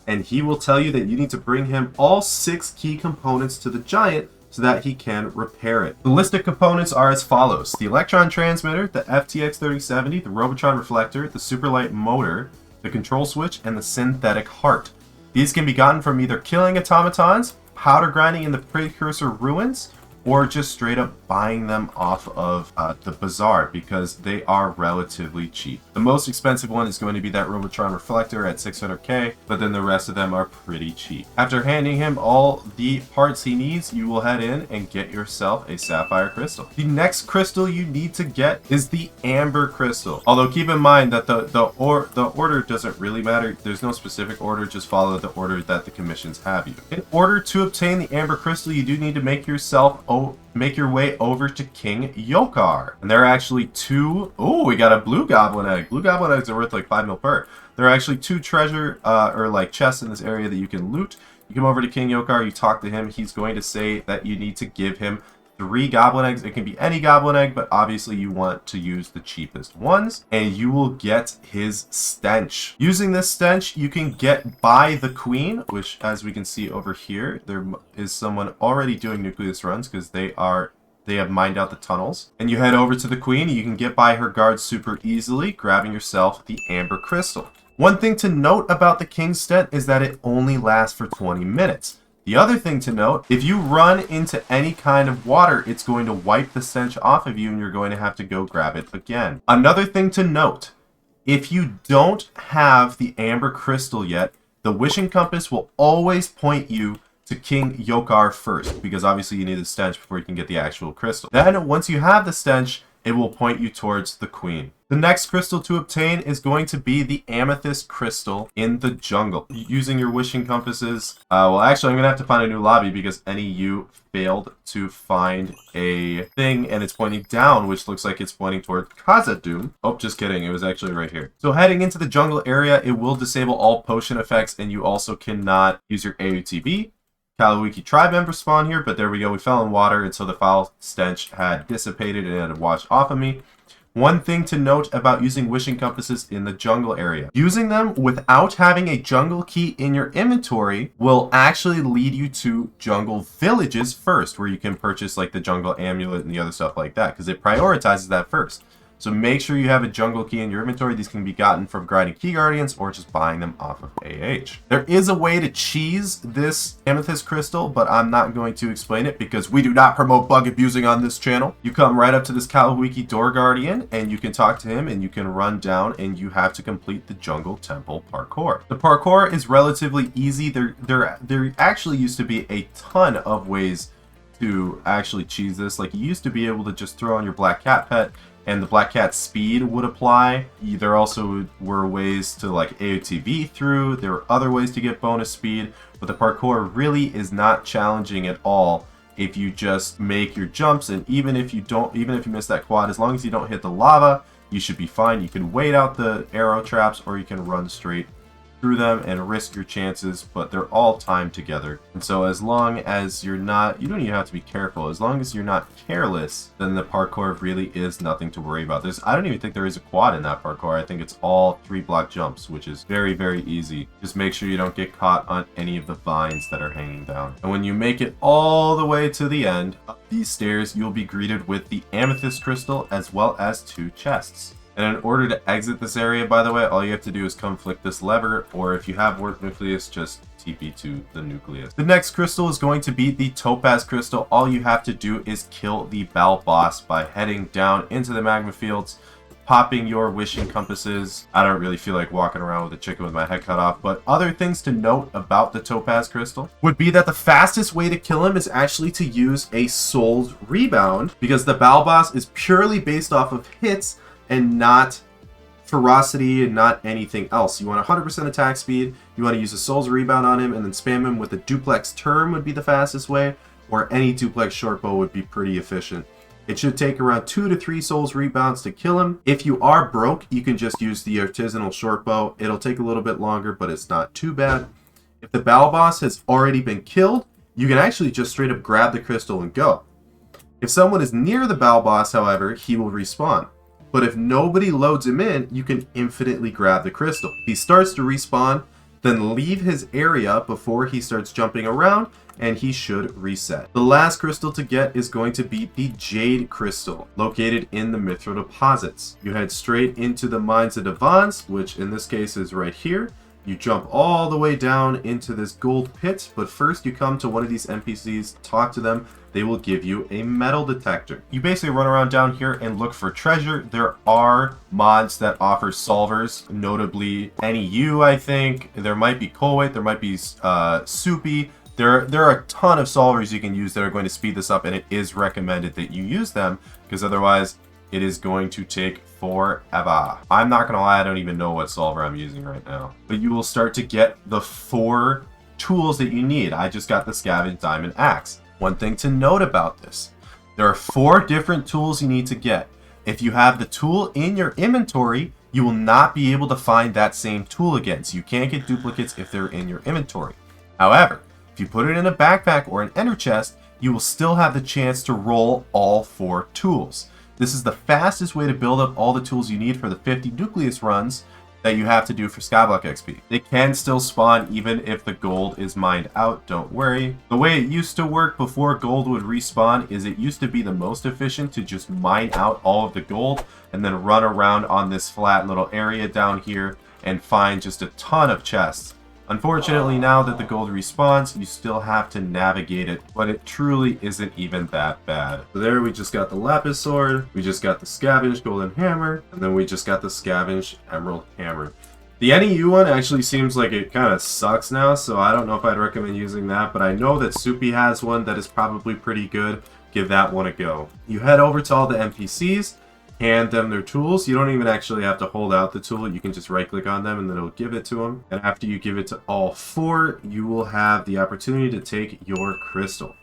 and he will tell you that you need to bring him all 6 key components to the giant so that he can repair it. The list of components are as follows: the Electron Transmitter, the FTX 3070, the Robotron Reflector, the Superlight Motor, the Control Switch, and the Synthetic Heart. These can be gotten from either killing automatons, powder grinding in the Precursor Ruins, or just straight up buying them off of the bazaar because they are relatively cheap. The most expensive one is going to be that Robotron Reflector at 600k, but then the rest of them are pretty cheap. After handing him all the parts he needs, you will head in and get yourself a Sapphire Crystal. The next crystal you need to get is the Amber Crystal. Although keep in mind that the order doesn't really matter. There's no specific order, just follow the order that the commissions have you. In order to obtain the Amber Crystal, you do need to make your way over to King Yokar. And there are actually 2... Oh, we got a Blue Goblin Egg. Blue Goblin Eggs are worth like 5 mil per. There are actually 2 treasure or like chests in this area that you can loot. You come over to King Yokar, you talk to him. He's going to say that you need to give him 3 goblin eggs. It can be any goblin egg, but obviously you want to use the cheapest ones, and you will get his stench. Using this stench, you can get by the queen, which, as we can see over here, there is someone already doing Nucleus Runs because they have mined out the tunnels. And you head over to the queen, and you can get by her guards super easily, grabbing yourself the amber crystal. One thing to note about the king's stent is that it only lasts for 20 minutes. The other thing to note, if you run into any kind of water, it's going to wipe the stench off of you and you're going to have to go grab it again. Another thing to note, if you don't have the amber crystal yet, the wishing compass will always point you to King Yokar first, because obviously you need the stench before you can get the actual crystal. Then once you have the stench, it will point you towards the queen. The next crystal to obtain is going to be the amethyst crystal in the jungle. Using your wishing compasses, well actually I'm going to have to find a new lobby because any you failed to find a thing and it's pointing down, which looks like it's pointing toward Khazad-dûm. Oh, just kidding, it was actually right here. So heading into the jungle area, it will disable all potion effects and you also cannot use your AUTB. Kalawiki tribe members spawn here, but there we go. We fell in water, and so the foul stench had dissipated and it had washed off of me. One thing to note about using wishing compasses in the jungle area. Using them without having a jungle key in your inventory will actually lead you to jungle villages first, where you can purchase like the jungle amulet and the other stuff like that, because it prioritizes that first. So make sure you have a jungle key in your inventory. These can be gotten from grinding key guardians or just buying them off of AH. There is a way to cheese this amethyst crystal, but I'm not going to explain it because we do not promote bug abusing on this channel. You come right up to this Kalawiki door guardian and you can talk to him and you can run down and you have to complete the jungle temple parkour. The parkour is relatively easy. There actually used to be a ton of ways to actually cheese this. Like you used to be able to just throw on your black cat pet and the black cat speed would apply. There also were ways to like AOTV through. There were other ways to get bonus speed, but the parkour really is not challenging at all if you just make your jumps. And even if you miss that quad, as long as you don't hit the lava, you should be fine. You can wait out the arrow traps or you can run straight through them and risk your chances, but they're all timed together. And so as long as you're not, you don't even have to be careful, as long as you're not careless, then the parkour really is nothing to worry about. I don't even think there is a quad in that parkour. I think it's all 3-block jumps, which is very, very easy. Just make sure you don't get caught on any of the vines that are hanging down. And when you make it all the way to the end, up these stairs, you'll be greeted with the amethyst crystal as well as 2 chests. And in order to exit this area, by the way, all you have to do is come flick this lever, or if you have Warp Nucleus, just TP to the Nucleus. The next crystal is going to be the Topaz crystal. All you have to do is kill the Bal boss by heading down into the magma fields, popping your wishing compasses. I don't really feel like walking around with a chicken with my head cut off, but other things to note about the Topaz crystal would be that the fastest way to kill him is actually to use a Soul's Rebound, because the Bal boss is purely based off of hits and not ferocity and not anything else. You want 100% attack speed, you want to use a Soul's Rebound on him and then spam him with a duplex term would be the fastest way, or any duplex shortbow would be pretty efficient. It should take around 2 to 3 Soul's Rebounds to kill him. If you are broke, you can just use the artisanal shortbow. It'll take a little bit longer, but it's not too bad. If the Bal boss has already been killed, you can actually just straight up grab the crystal and go. If someone is near the Bal boss, however, he will respawn. But if nobody loads him in, you can infinitely grab the crystal. If he starts to respawn, then leave his area before he starts jumping around, and he should reset. The last crystal to get is going to be the Jade crystal, located in the Mithril deposits. You head straight into the Mines of Devons, which in this case is right here. You jump all the way down into this gold pit, but first you come to one of these NPCs, talk to them, they will give you a metal detector. You basically run around down here and look for treasure. There are mods that offer solvers, notably NEU, I think. There might be Colweight, there might be Soupy. There are a ton of solvers you can use that are going to speed this up, and it is recommended that you use them, because otherwise it is going to take forever. I'm not gonna lie, I don't even know what solver I'm using right now. But you will start to get the 4 tools that you need. I just got the Scavenge Diamond Axe. One thing to note about this, there are 4 different tools you need to get. If you have the tool in your inventory, you will not be able to find that same tool again. So you can't get duplicates if they're in your inventory. However, you put it in a backpack or an ender chest, you will still have the chance to roll all 4 tools. This is the fastest way to build up all the tools you need for the 50 Nucleus runs that you have to do for Skyblock XP. They can still spawn even if the gold is mined out, don't worry. The way it used to work before gold would respawn is it used to be the most efficient to just mine out all of the gold and then run around on this flat little area down here and find just a ton of chests. Unfortunately, now that the gold respawns, you still have to navigate it, but it truly isn't even that bad. So there we just got the lapis sword, we just got the scavenged golden hammer, and then we just got the scavenged emerald hammer. The NEU one actually seems like it kind of sucks now, so I don't know if I'd recommend using that, but I know that Soupy has one that is probably pretty good. Give that one a go. You head over to all the NPCs, hand them their tools. You don't even actually have to hold out the tool. You can just right click on them and then it'll give it to them. And after you give it to all 4, you will have the opportunity to take your crystal.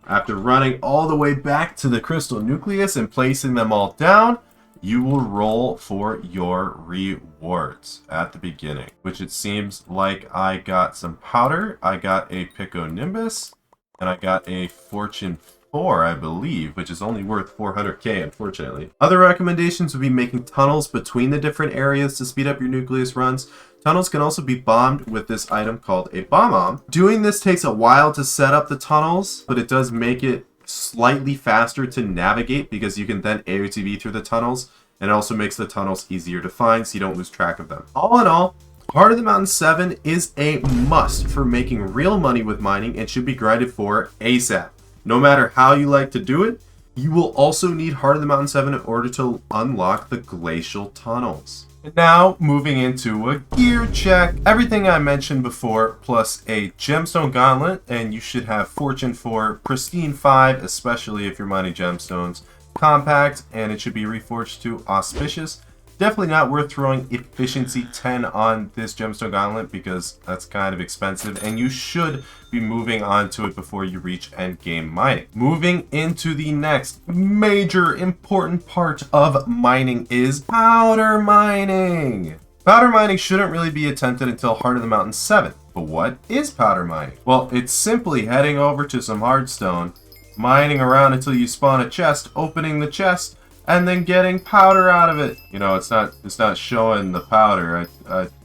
After running all the way back to the crystal nucleus and placing them all down, you will roll for your rewards at the beginning, which it seems like I got some powder, I got a Pico Nimbus, and I got a Fortune 4, I believe, which is only worth 400k, unfortunately. Other recommendations would be making tunnels between the different areas to speed up your Nucleus runs. Tunnels can also be bombed with this item called a bomb. Doing this takes a while to set up the tunnels, but it does make it slightly faster to navigate because you can then AOTV through the tunnels, and it also makes the tunnels easier to find so you don't lose track of them. All in all, Heart of the Mountain 7 is a must for making real money with mining and should be grinded for ASAP. No matter how you like to do it, you will also need Heart of the Mountain 7 in order to unlock the glacial tunnels. And now, moving into a gear check. Everything I mentioned before, plus a gemstone gauntlet, and you should have Fortune 4, Pristine 5, especially if you're mining gemstones, Compact, and it should be reforged to Auspicious. Definitely not worth throwing Efficiency 10 on this gemstone gauntlet because that's kind of expensive and you should be moving on to it before you reach endgame mining. Moving into the next major important part of mining is powder mining. Powder mining shouldn't really be attempted until Heart of the Mountain 7. But what is powder mining? Well, it's simply heading over to some hardstone, mining around until you spawn a chest, opening the chest, and then getting powder out of it. You know, it's not showing the powder.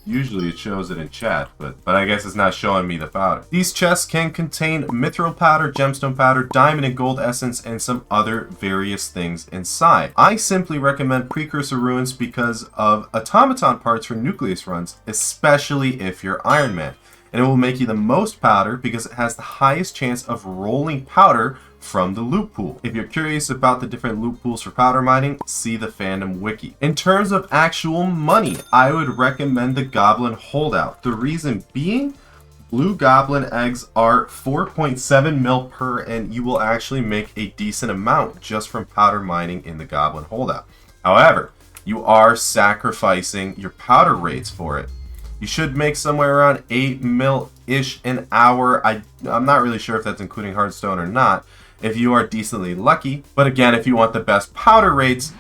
Usually it shows it in chat, but I guess it's not showing me the powder. These chests can contain mithril powder, gemstone powder, diamond and gold essence, and some other various things inside. I simply recommend precursor ruins because of automaton parts for Nucleus runs, especially if you're Iron Man. And it will make you the most powder because it has the highest chance of rolling powder from the loot pool. If you're curious about the different loot pools for powder mining, see the fandom wiki. In terms of actual money, I would recommend the Goblin Holdout. The reason being, blue goblin eggs are 4.7 mil per, and you will actually make a decent amount just from powder mining in the Goblin Holdout. However, you are sacrificing your powder rates for it. You should make somewhere around 8 mil-ish an hour. I'm not really sure if that's including hardstone or not, if you are decently lucky. But again, if you want the best powder rates,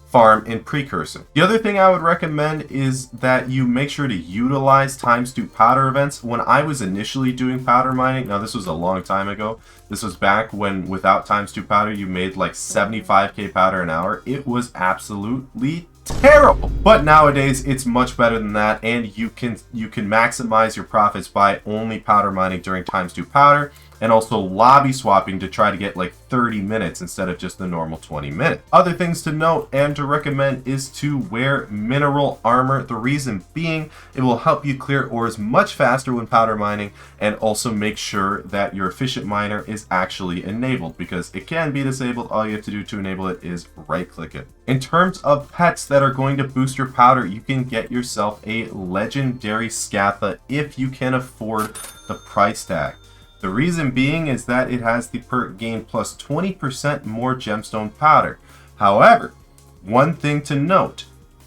farm in precursor. The other thing I would recommend is that you make sure to utilize ×2 powder events. When I was initially doing powder mining, now this was a long time ago, this was back when without ×2 powder you made like 75k powder an hour. It was absolutely terrible. But nowadays it's much better than that, and you can maximize your profits by only powder mining during ×2 powder, and also lobby swapping to try to get like 30 minutes instead of just the normal 20 minutes. Other things to note and to recommend is to wear mineral armor. The reason being, it will help you clear ores much faster when powder mining, and also make sure that your efficient miner is actually enabled, because it can be disabled. All you have to do to enable it is right click it. In terms of pets that are going to boost your powder, you can get yourself a legendary Scatha if you can afford the price tag. The reason being is that it has the perk gain plus 20% more gemstone powder. However, one thing to note,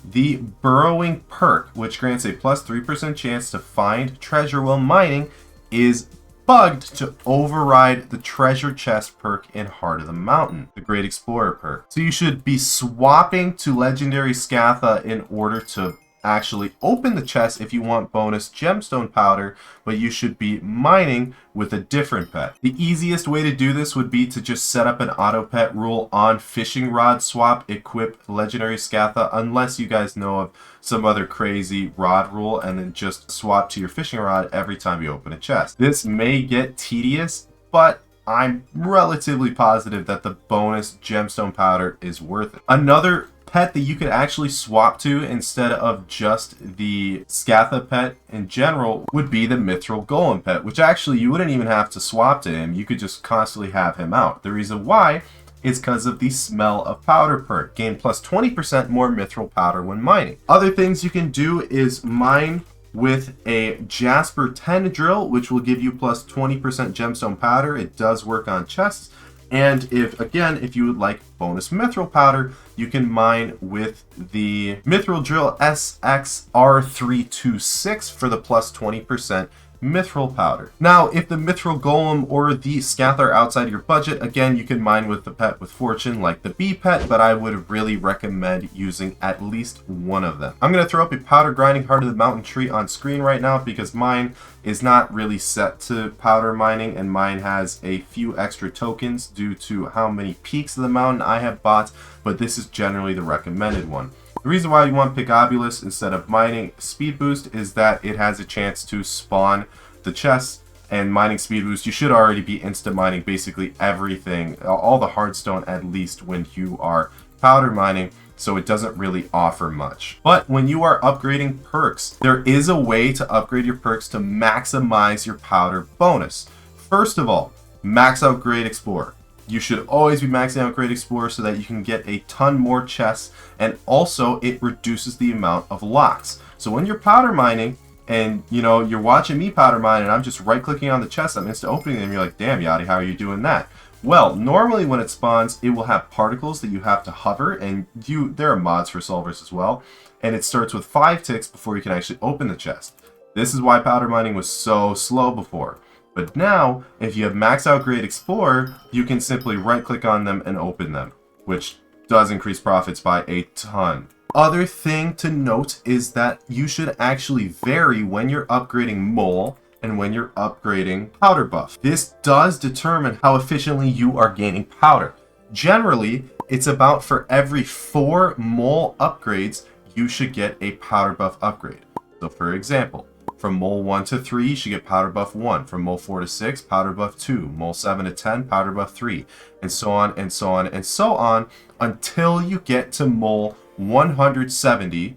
the burrowing perk, which grants a plus 3% chance to find treasure while mining, is bugged to override the treasure chest perk in Heart of the Mountain, the Great Explorer perk. So you should be swapping to legendary Scatha in order to actually open the chest if you want bonus gemstone powder, but you should be mining with a different pet. The easiest way to do this would be to just set up an auto pet rule on fishing rod swap equip legendary Scatha, unless you guys know of some other crazy rod rule, and then just swap to your fishing rod every time you open a chest. This may get tedious, but I'm relatively positive that the bonus gemstone powder is worth it. Another pet that you could actually swap to instead of just the Scatha pet in general would be the Mithril golem pet, which actually you wouldn't even have to swap to him. You could just constantly have him out. The reason why is because of the smell of powder perk. Gain plus 20% more mithril powder when mining. Other things you can do is mine with a Jasper 10 drill, which will give you plus 20% gemstone powder. It does work on chests. And if you would like bonus mithril powder, you can mine with the mithril drill SXR326 for the plus 20% mithril powder. Now, if the mithril golem or the Scatha are outside your budget, again, you can mine with the pet with fortune like the bee pet, but I would really recommend using at least one of them. I'm going to throw up a powder grinding heart of the mountain tree on screen right now because mine is not really set to powder mining, and mine has a few extra tokens due to how many peaks of the mountain I have bought, but this is generally the recommended one. The reason why you want Pigobulus instead of mining speed boost is that it has a chance to spawn the chests, and mining speed boost, you should already be insta mining basically everything, all the hardstone at least when you are powder mining, so it doesn't really offer much. But when you are upgrading perks, there is a way to upgrade your perks to maximize your powder bonus. First of all, max out Great Explorer. You should always be maxing out Great Explorer so that you can get a ton more chests, and also it reduces the amount of locks. So when you're powder mining and you're watching me powder mine and I'm just right clicking on the chest, I'm insta opening them, you're like, damn Yadi, how are you doing that? Well, normally when it spawns, it will have particles that you have to hover, and there are mods for solvers as well, and it starts with 5 ticks before you can actually open the chest. This is why powder mining was so slow before. But now, if you have max out Great Explorer, you can simply right click on them and open them, which does increase profits by a ton. Other thing to note is that you should actually vary when you're upgrading mole and when you're upgrading powder buff. This does determine how efficiently you are gaining powder. Generally, it's about for every 4 mole upgrades, you should get a powder buff upgrade. So for example, from mole 1 to 3, you should get powder buff 1. From mole 4 to 6, powder buff 2. Mole 7 to 10, powder buff 3. And so on and so on and so on until you get to mole 170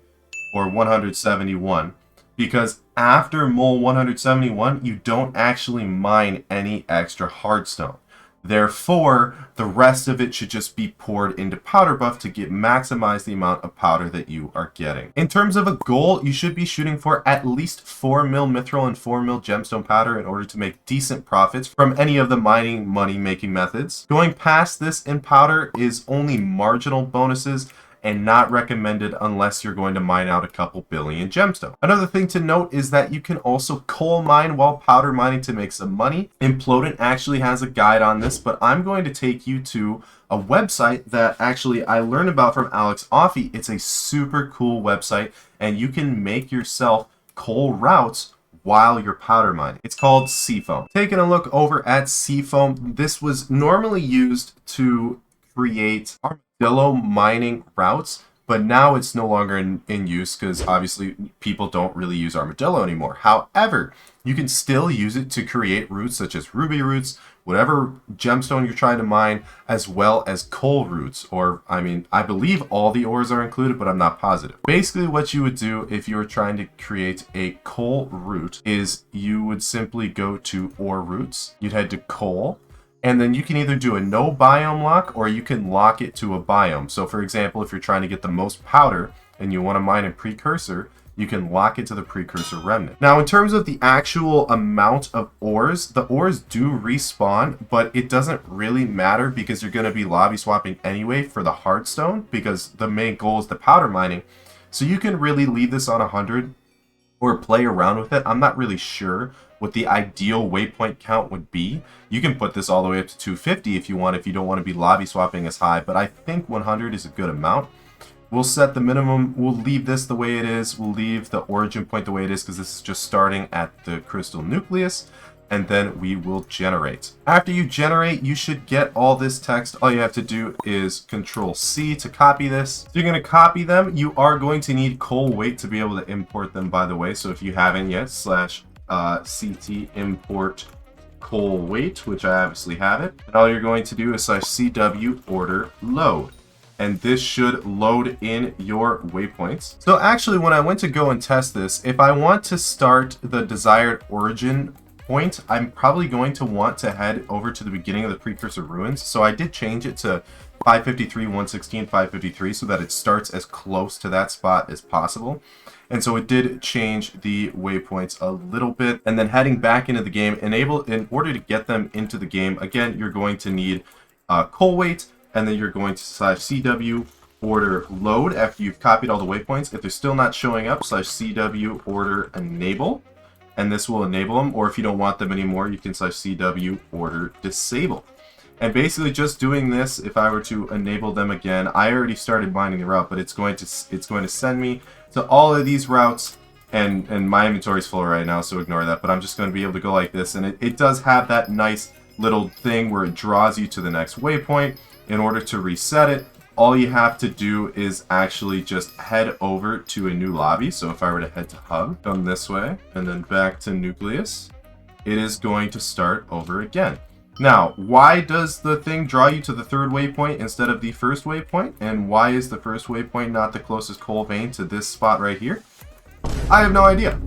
or 171. Because after mole 171, you don't actually mine any extra hardstone. Therefore, the rest of it should just be poured into powder buff to maximize the amount of powder that you are getting. In terms of a goal, you should be shooting for at least 4 mil mithril and 4 mil gemstone powder in order to make decent profits from any of the mining money making methods. Going past this in powder is only marginal bonuses and not recommended unless you're going to mine out a couple billion gemstone. Another thing to note is that you can also coal mine while powder mining to make some money. Implodent actually has a guide on this, but I'm going to take you to a website that actually I learned about from Alex Offie. It's a super cool website, and you can make yourself coal routes while you're powder mining. It's called Seafoam. Taking a look over at Seafoam, this was normally used to create armadillo mining routes, but now it's no longer in use because obviously people don't really use armadillo anymore. However, you can still use it to create routes such as ruby routes, whatever gemstone you're trying to mine, as well as coal routes, or I believe all the ores are included, but I'm not positive. Basically what you would do if you were trying to create a coal route is you would simply go to ore routes, you'd head to coal, and then you can either do a no biome lock or you can lock it to a biome. So for example, if you're trying to get the most powder and you want to mine a precursor, you can lock it to the precursor remnant. Now, in terms of the actual amount of ores, the ores do respawn, but it doesn't really matter because you're going to be lobby swapping anyway for the hardstone because the main goal is the powder mining. So you can really leave this on 100 or play around with it. I'm not really sure what the ideal waypoint count would be. You can put this all the way up to 250 if you want, if you don't want to be lobby swapping as high, but I think 100 is a good amount. We'll set the minimum. We'll leave this the way it is. We'll leave the origin point the way it is because this is just starting at the crystal nucleus. And then we will generate. After you generate, you should get all this text. All you have to do is Control C to copy this. So you're going to copy them. You are going to need coal weight to be able to import them, by the way. So if you haven't yet, /CT import coal weight, which I obviously have it. And all you're going to do is /CW order load. And this should load in your waypoints. So actually, when I went to go and test this, if I want to start the desired origin point, I'm probably going to want to head over to the beginning of the precursor ruins. So I did change it to 553, 116, 553 so that it starts as close to that spot as possible. And so it did change the waypoints a little bit. And then heading back into the game, in order to get them into the game, again, you're going to need coal weight, and then you're going to /CW order load after you've copied all the waypoints. If they're still not showing up, /CW order enable. And this will enable them, or if you don't want them anymore, you can /CW order disable. And basically just doing this, if I were to enable them again, I already started mining the route, but it's going to send me to all of these routes, and my inventory is full right now, so ignore that, but I'm just going to be able to go like this, and it does have that nice little thing where it draws you to the next waypoint. In order to reset it, all you have to do is actually just head over to a new lobby. So if I were to head to hub, come this way, and then back to nucleus, it is going to start over again. Now, why does the thing draw you to the third waypoint instead of the first waypoint? And why is the first waypoint not the closest coal vein to this spot right here? I have no idea.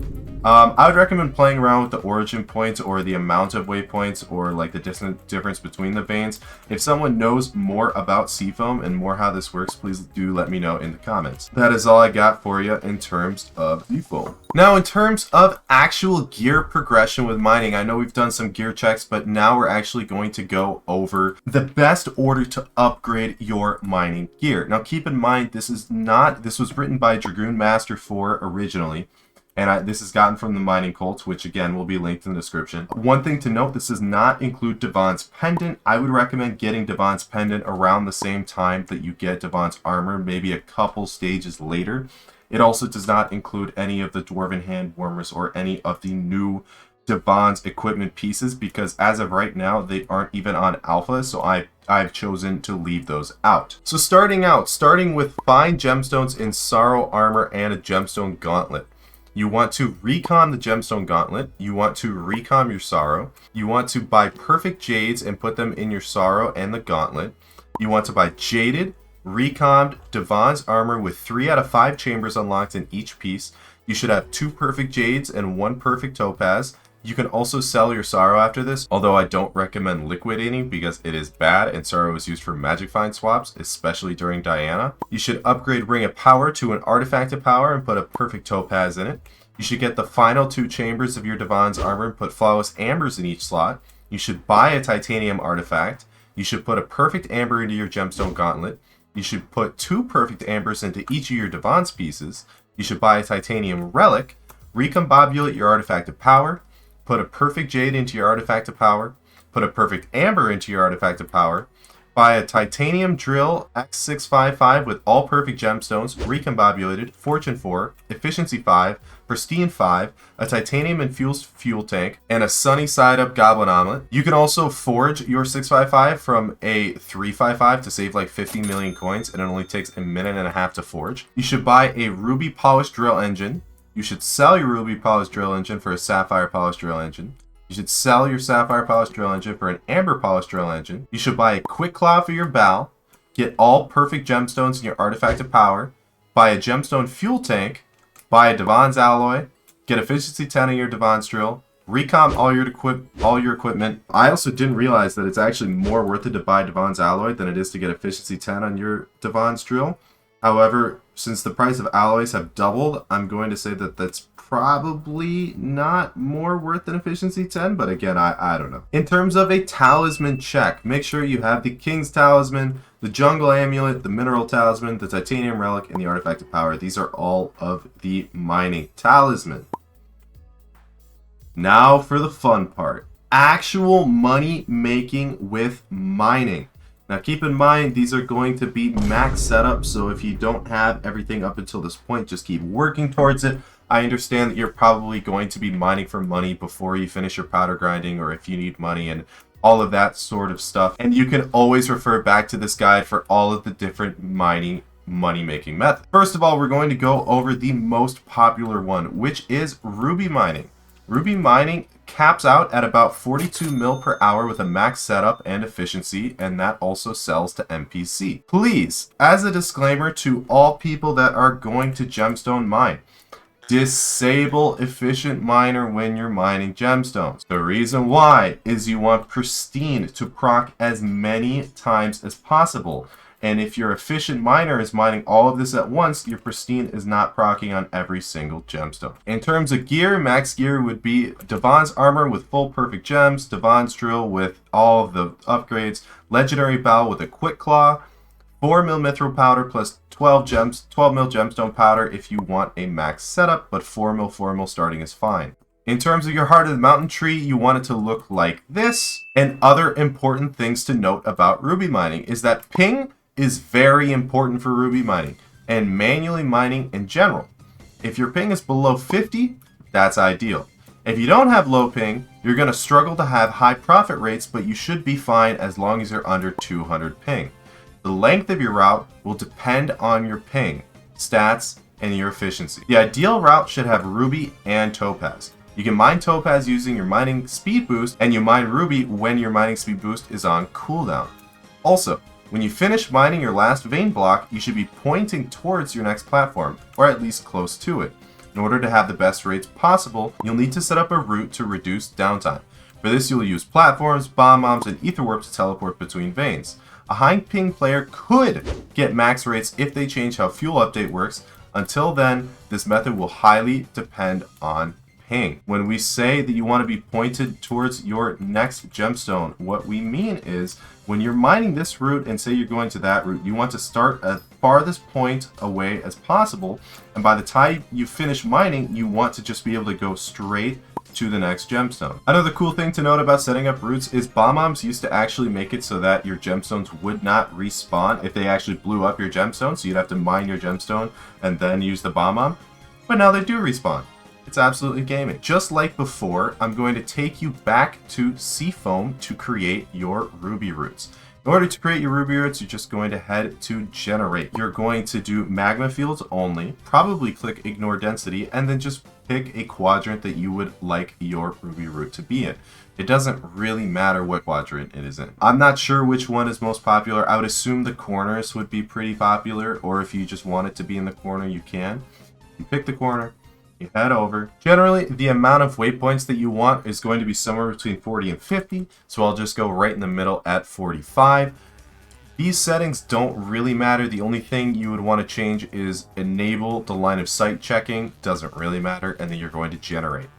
I would recommend playing around with the origin points or the amount of waypoints or like the difference between the veins. If someone knows more about Seafoam and more how this works, please do let me know in the comments. That is all I got for you in terms of Seafoam. Now in terms of actual gear progression with mining, I know we've done some gear checks, but now we're actually going to go over the best order to upgrade your mining gear. Now keep in mind, this was written by Dragoon Master 4 originally. And this is gotten from the Mining Cult, which again will be linked in the description. One thing to note, this does not include Devon's Pendant. I would recommend getting Devon's Pendant around the same time that you get Devon's Armor, maybe a couple stages later. It also does not include any of the Dwarven Hand Warmers or any of the new Devon's equipment pieces, because as of right now, they aren't even on Alpha, so I've chosen to leave those out. So starting with fine gemstones in Sorrow Armor and a gemstone gauntlet. You want to recom the gemstone gauntlet. You want to recom your sorrow. You want to buy perfect jades and put them in your sorrow and the gauntlet. You want to buy jaded, recommed Devon's armor with 3 out of 5 chambers unlocked in each piece. You should have 2 perfect jades and 1 perfect topaz. You can also sell your sorrow after this, although I don't recommend liquidating because it is bad and sorrow is used for magic find swaps, especially during Diana. You should upgrade Ring of Power to an Artifact of Power and put a perfect topaz in it. You should get the final 2 chambers of your Devon's armor and put flawless ambers in each slot. You should buy a titanium artifact. You should put a perfect amber into your gemstone gauntlet. You should put 2 perfect ambers into each of your Devon's pieces. You should buy a titanium relic, recombobulate your Artifact of Power, put a perfect jade into your Artifact of Power, put a perfect amber into your Artifact of Power, buy a titanium drill X655 with all perfect gemstones, recombobulated, fortune 4, efficiency 5, pristine 5, a titanium infused fuel tank, and a sunny side up goblin omelet. You can also forge your 655 from a 355 to save like 50 million coins, and it only takes a minute and a half to forge. You should buy a ruby polished drill engine. You should sell your ruby polished drill engine for a sapphire polished drill engine. You should sell your sapphire polished drill engine for an amber polished drill engine. You should buy a quick claw for your bow. Get all perfect gemstones in your Artifact of Power. Buy a gemstone fuel tank. Buy a Devon's alloy. Get efficiency 10 on your Devon's drill. Recom all your equipment. I also didn't realize that it's actually more worth it to buy Devon's alloy than it is to get efficiency 10 on your Devon's drill. However, since the price of alloys have doubled, I'm going to say that that's probably not more worth than efficiency 10, but again, I don't know. In terms of a talisman check, make sure you have the King's Talisman, the Jungle Amulet, the Mineral Talisman, the Titanium Relic, and the Artifact of Power. These are all of the mining talisman. Now for the fun part. Actual money making with mining. Now keep in mind, these are going to be max setups, so if you don't have everything up until this point, just keep working towards it. I understand that you're probably going to be mining for money before you finish your powder grinding, or if you need money and all of that sort of stuff. And you can always refer back to this guide for all of the different mining money-making methods. First of all, we're going to go over the most popular one, which is ruby mining. Ruby mining caps out at about 42 mil per hour with a max setup and efficiency, and that also sells to NPC. Please, as a disclaimer to all people that are going to gemstone mine, disable efficient miner when you're mining gemstones. The reason why is you want pristine to proc as many times as possible. And if your efficient miner is mining all of this at once, your pristine is not proccing on every single gemstone. In terms of gear, max gear would be Devon's armor with full perfect gems, Devon's drill with all of the upgrades, legendary bow with a quick claw, 4 mil mithril powder plus 12 mil gemstone powder if you want a max setup, but 4 mil starting is fine. In terms of your heart of the mountain tree, you want it to look like this. And other important things to note about ruby mining is that ping is very important for ruby mining and manually mining in general. If your ping is below 50, that's ideal. If you don't have low ping, you're going to struggle to have high profit rates, but you should be fine as long as you're under 200 ping. The length of your route will depend on your ping, stats, and your efficiency. The ideal route should have ruby and topaz. You can mine topaz using your mining speed boost, and you mine ruby when your mining speed boost is on cooldown. Also, when you finish mining your last vein block, you should be pointing towards your next platform, or at least close to it. In order to have the best rates possible, you'll need to set up a route to reduce downtime. For this, you'll use platforms, bomb bombs, and ether warps to teleport between veins. A high ping player could get max rates if they change how fuel update works. Until then, this method will highly depend on ping. When we say that you want to be pointed towards your next gemstone, what we mean is when you're mining this route and say you're going to that route, you want to start at farthest point away as possible, and by the time you finish mining, you want to just be able to go straight to the next gemstone. Another cool thing to note about setting up routes is bomb bombs used to actually make it so that your gemstones would not respawn if they actually blew up your gemstone, so you'd have to mine your gemstone and then use the bomb bomb, but now they do respawn. It's absolutely gaming. Just like before, I'm going to take you back to Seafoam to create your ruby routes. In order to create your ruby routes, you're just going to head to generate. You're going to do magma fields only, probably click ignore density, and then just pick a quadrant that you would like your ruby route to be in. It doesn't really matter what quadrant it is in. I'm not sure which one is most popular. I would assume the corners would be pretty popular, or if you just want it to be in the corner, you can. You pick the corner, you head over. Generally, the amount of waypoints that you want is going to be somewhere between 40 and 50, so I'll just go right in the middle at 45. These settings don't really matter. The only thing you would want to change is enable the line of sight checking. Doesn't really matter, and then you're going to generate.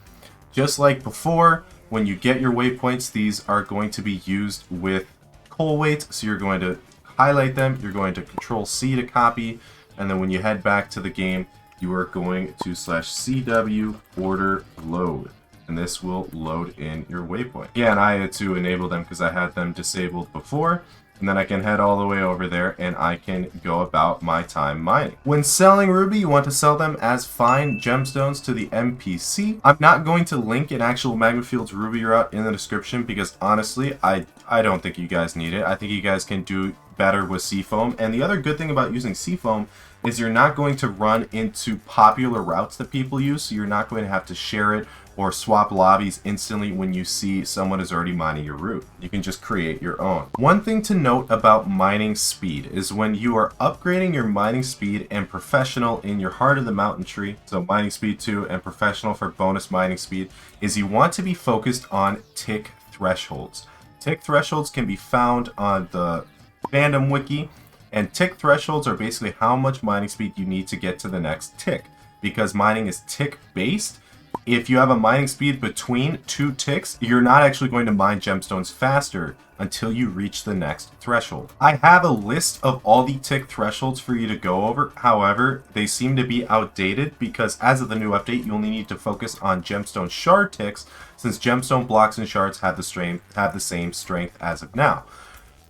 Just like before, when you get your waypoints, these are going to be used with coal weight, so you're going to highlight them, you're going to Control-C to copy, and then when you head back to the game, you are going to /CW order load, and this will load in your waypoint. Again, I had to enable them because I had them disabled before, and then I can head all the way over there and I can go about my time mining. When selling ruby, you want to sell them as fine gemstones to the NPC. I'm not going to link an actual magma fields ruby route in the description because honestly, I don't think you guys need it. I think you guys can do better with Seafoam, and the other good thing about using Seafoam is you're not going to run into popular routes that people use, so you're not going to have to share it or swap lobbies instantly when you see someone is already mining your route. You can just create your own. One thing to note about mining speed is when you are upgrading your mining speed and professional in your heart of the mountain tree, so mining speed 2 and professional for bonus mining speed, is you want to be focused on tick thresholds. Tick thresholds can be found on the fandom wiki, and tick thresholds are basically how much mining speed you need to get to the next tick. Because mining is tick based, if you have a mining speed between 2 ticks, you're not actually going to mine gemstones faster until you reach the next threshold. I have a list of all the tick thresholds for you to go over. However, they seem to be outdated because as of the new update, you only need to focus on gemstone shard ticks, since gemstone blocks and shards have the same strength as of now.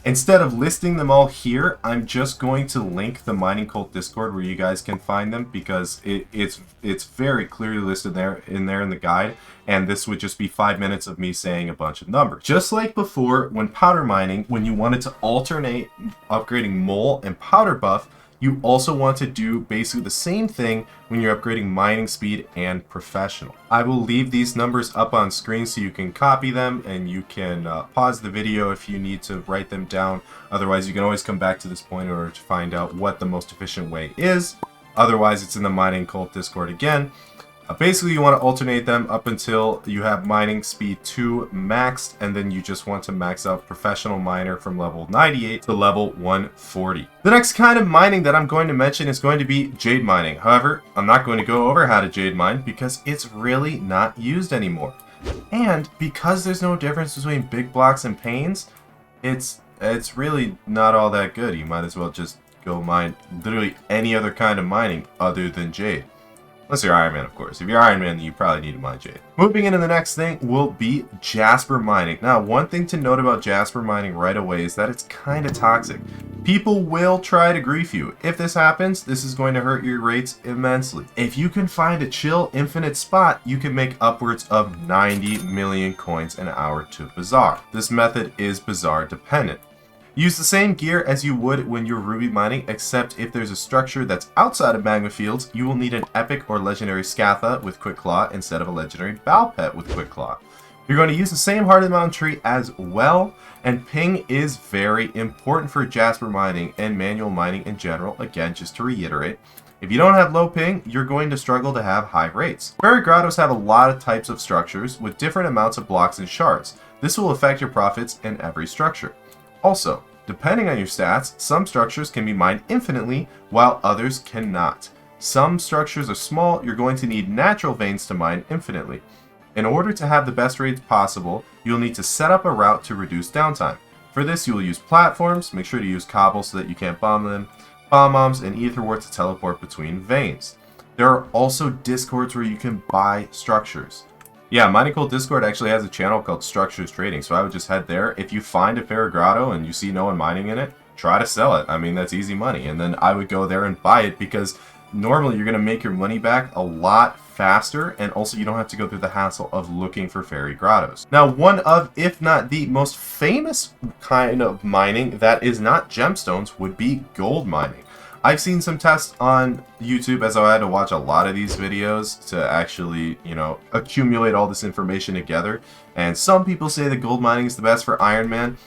Instead of listing them all here, I'm just going to link the Mining Cult Discord where you guys can find them, because it's very clearly listed in the guide, and this would just be 5 minutes of me saying a bunch of numbers. Just like before, when powder mining, when you wanted to alternate upgrading mole and powder buff, you also want to do basically the same thing when you're upgrading mining speed and professional. I will leave these numbers up on screen so you can copy them, and you can pause the video if you need to write them down. Otherwise, you can always come back to this point in order to find out what the most efficient way is. Otherwise, it's in the Mining Cult Discord again. Basically, you want to alternate them up until you have mining speed 2 maxed, and then you just want to max out professional miner from level 98 to level 140. The next kind of mining that I'm going to mention is going to be Jade Mining. However, I'm not going to go over how to Jade mine because it's really not used anymore. And because there's no difference between big blocks and panes, it's really not all that good. You might as well just go mine literally any other kind of mining other than Jade. Unless you're Iron Man, of course. If you're Iron Man, then you probably need to mine Jade. Moving into the next thing will be Jasper Mining. Now, one thing to note about Jasper Mining right away is that it's kind of toxic. People will try to grief you. If this happens, this is going to hurt your rates immensely. If you can find a chill, infinite spot, you can make upwards of 90 million coins an hour to Bazaar. This method is Bazaar dependent. Use the same gear as you would when you're ruby mining, except if there's a structure that's outside of magma fields, you will need an epic or legendary Scatha with quick claw instead of a legendary Bow Pet with quick claw. You're going to use the same Heart of the Mountain tree as well, and ping is very important for Jasper mining and manual mining in general. Again, just to reiterate, if you don't have low ping, you're going to struggle to have high rates. Fairy grottos have a lot of types of structures with different amounts of blocks and shards. This will affect your profits in every structure. Also, depending on your stats, some structures can be mined infinitely, while others cannot. Some structures are small, you're going to need natural veins to mine infinitely. In order to have the best rates possible, you'll need to set up a route to reduce downtime. For this, you will use platforms, make sure to use cobble so that you can't bomb them, bomb bombs, and ether wart to teleport between veins. There are also discords where you can buy structures. Yeah, Mining Cult Discord actually has a channel called Structures Trading, so I would just head there. If you find a Fairy Grotto and you see no one mining in it, try to sell it. I mean, that's easy money. And then I would go there and buy it, because normally you're going to make your money back a lot faster, and also you don't have to go through the hassle of looking for Fairy Grottos. Now, one of, if not the most famous kind of mining that is not gemstones would be gold mining. I've seen some tests on YouTube, as I had to watch a lot of these videos to actually, accumulate all this information together. And some people say that gold mining is the best for Iron Man.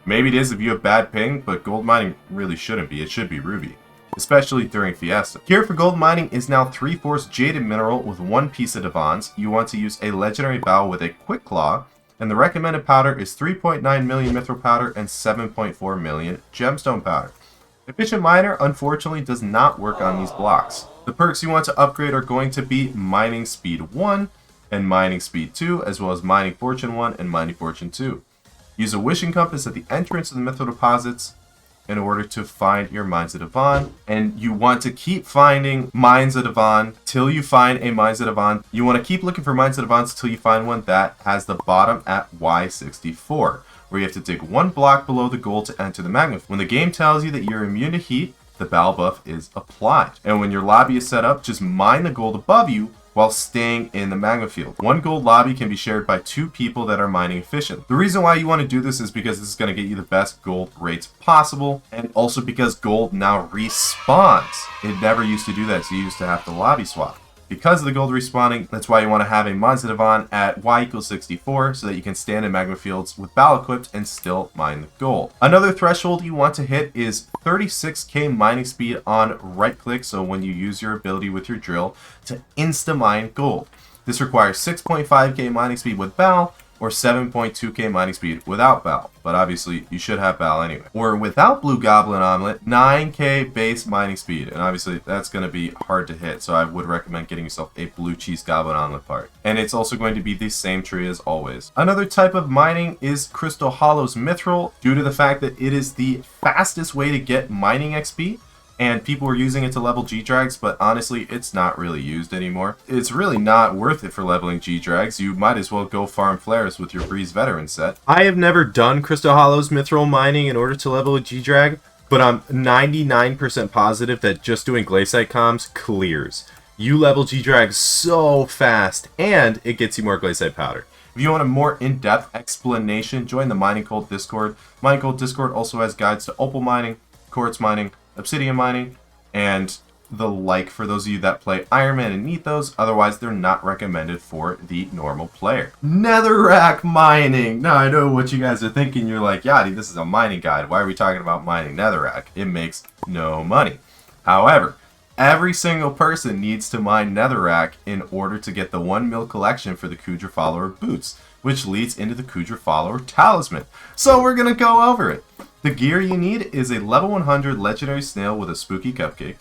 Maybe it is if you have bad ping, but gold mining really shouldn't be. It should be ruby, especially during Fiesta. Here for gold mining is now 3/4 jaded mineral with 1 piece of divans. You want to use a legendary bow with a quick claw, and the recommended powder is 3.9 million mithril powder and 7.4 million gemstone powder. Efficient Miner, unfortunately, does not work on these blocks. The perks you want to upgrade are going to be Mining Speed 1 and Mining Speed 2, as well as Mining Fortune 1 and Mining Fortune 2. Use a wishing compass at the entrance of the mithril deposits in order to find your Mines of Divan, and you want to keep finding Mines of Divan till you find a Mines of Divan. You want to keep looking for Mines of Divans till you find one that has the bottom at Y64. Where you have to dig 1 block below the gold to enter the magma. When the game tells you that you're immune to heat, the battle buff is applied. And when your lobby is set up, just mine the gold above you while staying in the magma field. 1 gold lobby can be shared by 2 people that are mining efficient. The reason why you want to do this is because this is going to get you the best gold rates possible, and also because gold now respawns. It never used to do that, so you used to have to lobby swap. Because of the gold respawning, that's why you want to have a Mines of Divan at Y=64 so that you can stand in magma fields with bow equipped and still mine the gold. Another threshold you want to hit is 36k mining speed on right click, so when you use your ability with your drill to insta mine gold. This requires 6.5k mining speed with bow, or 7.2k mining speed without bow, but obviously you should have bow anyway. Or without blue goblin omelet, 9k base mining speed, and obviously that's going to be hard to hit, so I would recommend getting yourself a blue cheese goblin omelet part. And it's also going to be the same tree as always. Another type of mining is Crystal Hollow's Mithril, due to the fact that it is the fastest way to get mining XP. and people were using it to level G-Drags, but honestly, it's not really used anymore. It's really not worth it for leveling G-Drags. You might as well go farm flares with your Breeze Veteran set. I have never done Crystal Hollow's Mithril mining in order to level a G-Drag, but I'm 99% positive that just doing Glacite comms clears. You level G-Drags so fast, and it gets you more Glacite powder. If you want a more in-depth explanation, join the Mining Cult Discord. Mining Cult Discord also has guides to opal mining, quartz mining, obsidian mining, and the like for those of you that play Iron Man and need those. Otherwise, they're not recommended for the normal player. Netherrack Mining. Now, I know what you guys are thinking. You're like, Yadi, this is a mining guide. Why are we talking about mining Netherrack? It makes no money. However, every single person needs to mine Netherrack in order to get the 1 mil collection for the Kudra Follower boots, which leads into the Kudra Follower talisman. So we're going to go over it. The gear you need is a level 100 legendary snail with a spooky cupcake,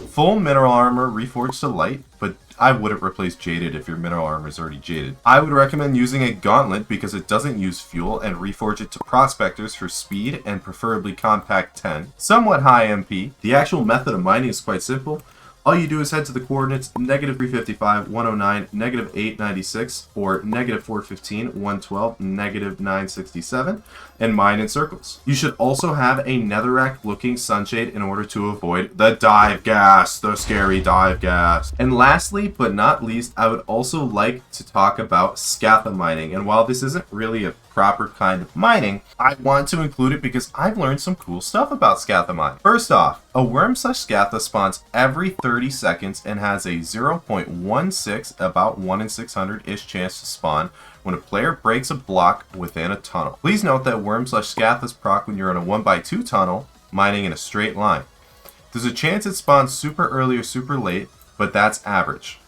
full mineral armor reforged to light, but I wouldn't replace jaded if your mineral armor is already jaded. I would recommend using a gauntlet because it doesn't use fuel, and reforge it to prospectors for speed and preferably compact 10. Somewhat high MP. The actual method of mining is quite simple. All you do is head to the coordinates -355, 109, -896, or -415, 112, -967, and mine in circles. You should also have a netherrack looking sunshade in order to avoid the dive gas, the scary dive gas. And lastly, but not least, I would also like to talk about Scatha Mining. And while this isn't really a proper kind of mining, I want to include it because I've learned some cool stuff about Scatha Mining. First off, a worm/Scatha spawns every 30 seconds and has a 0.16, about 1 in 600-ish chance to spawn when a player breaks a block within a tunnel. Please note that worm/Scathas proc when you're in a 1x2 tunnel, mining in a straight line. There's a chance it spawns super early or super late, but that's average.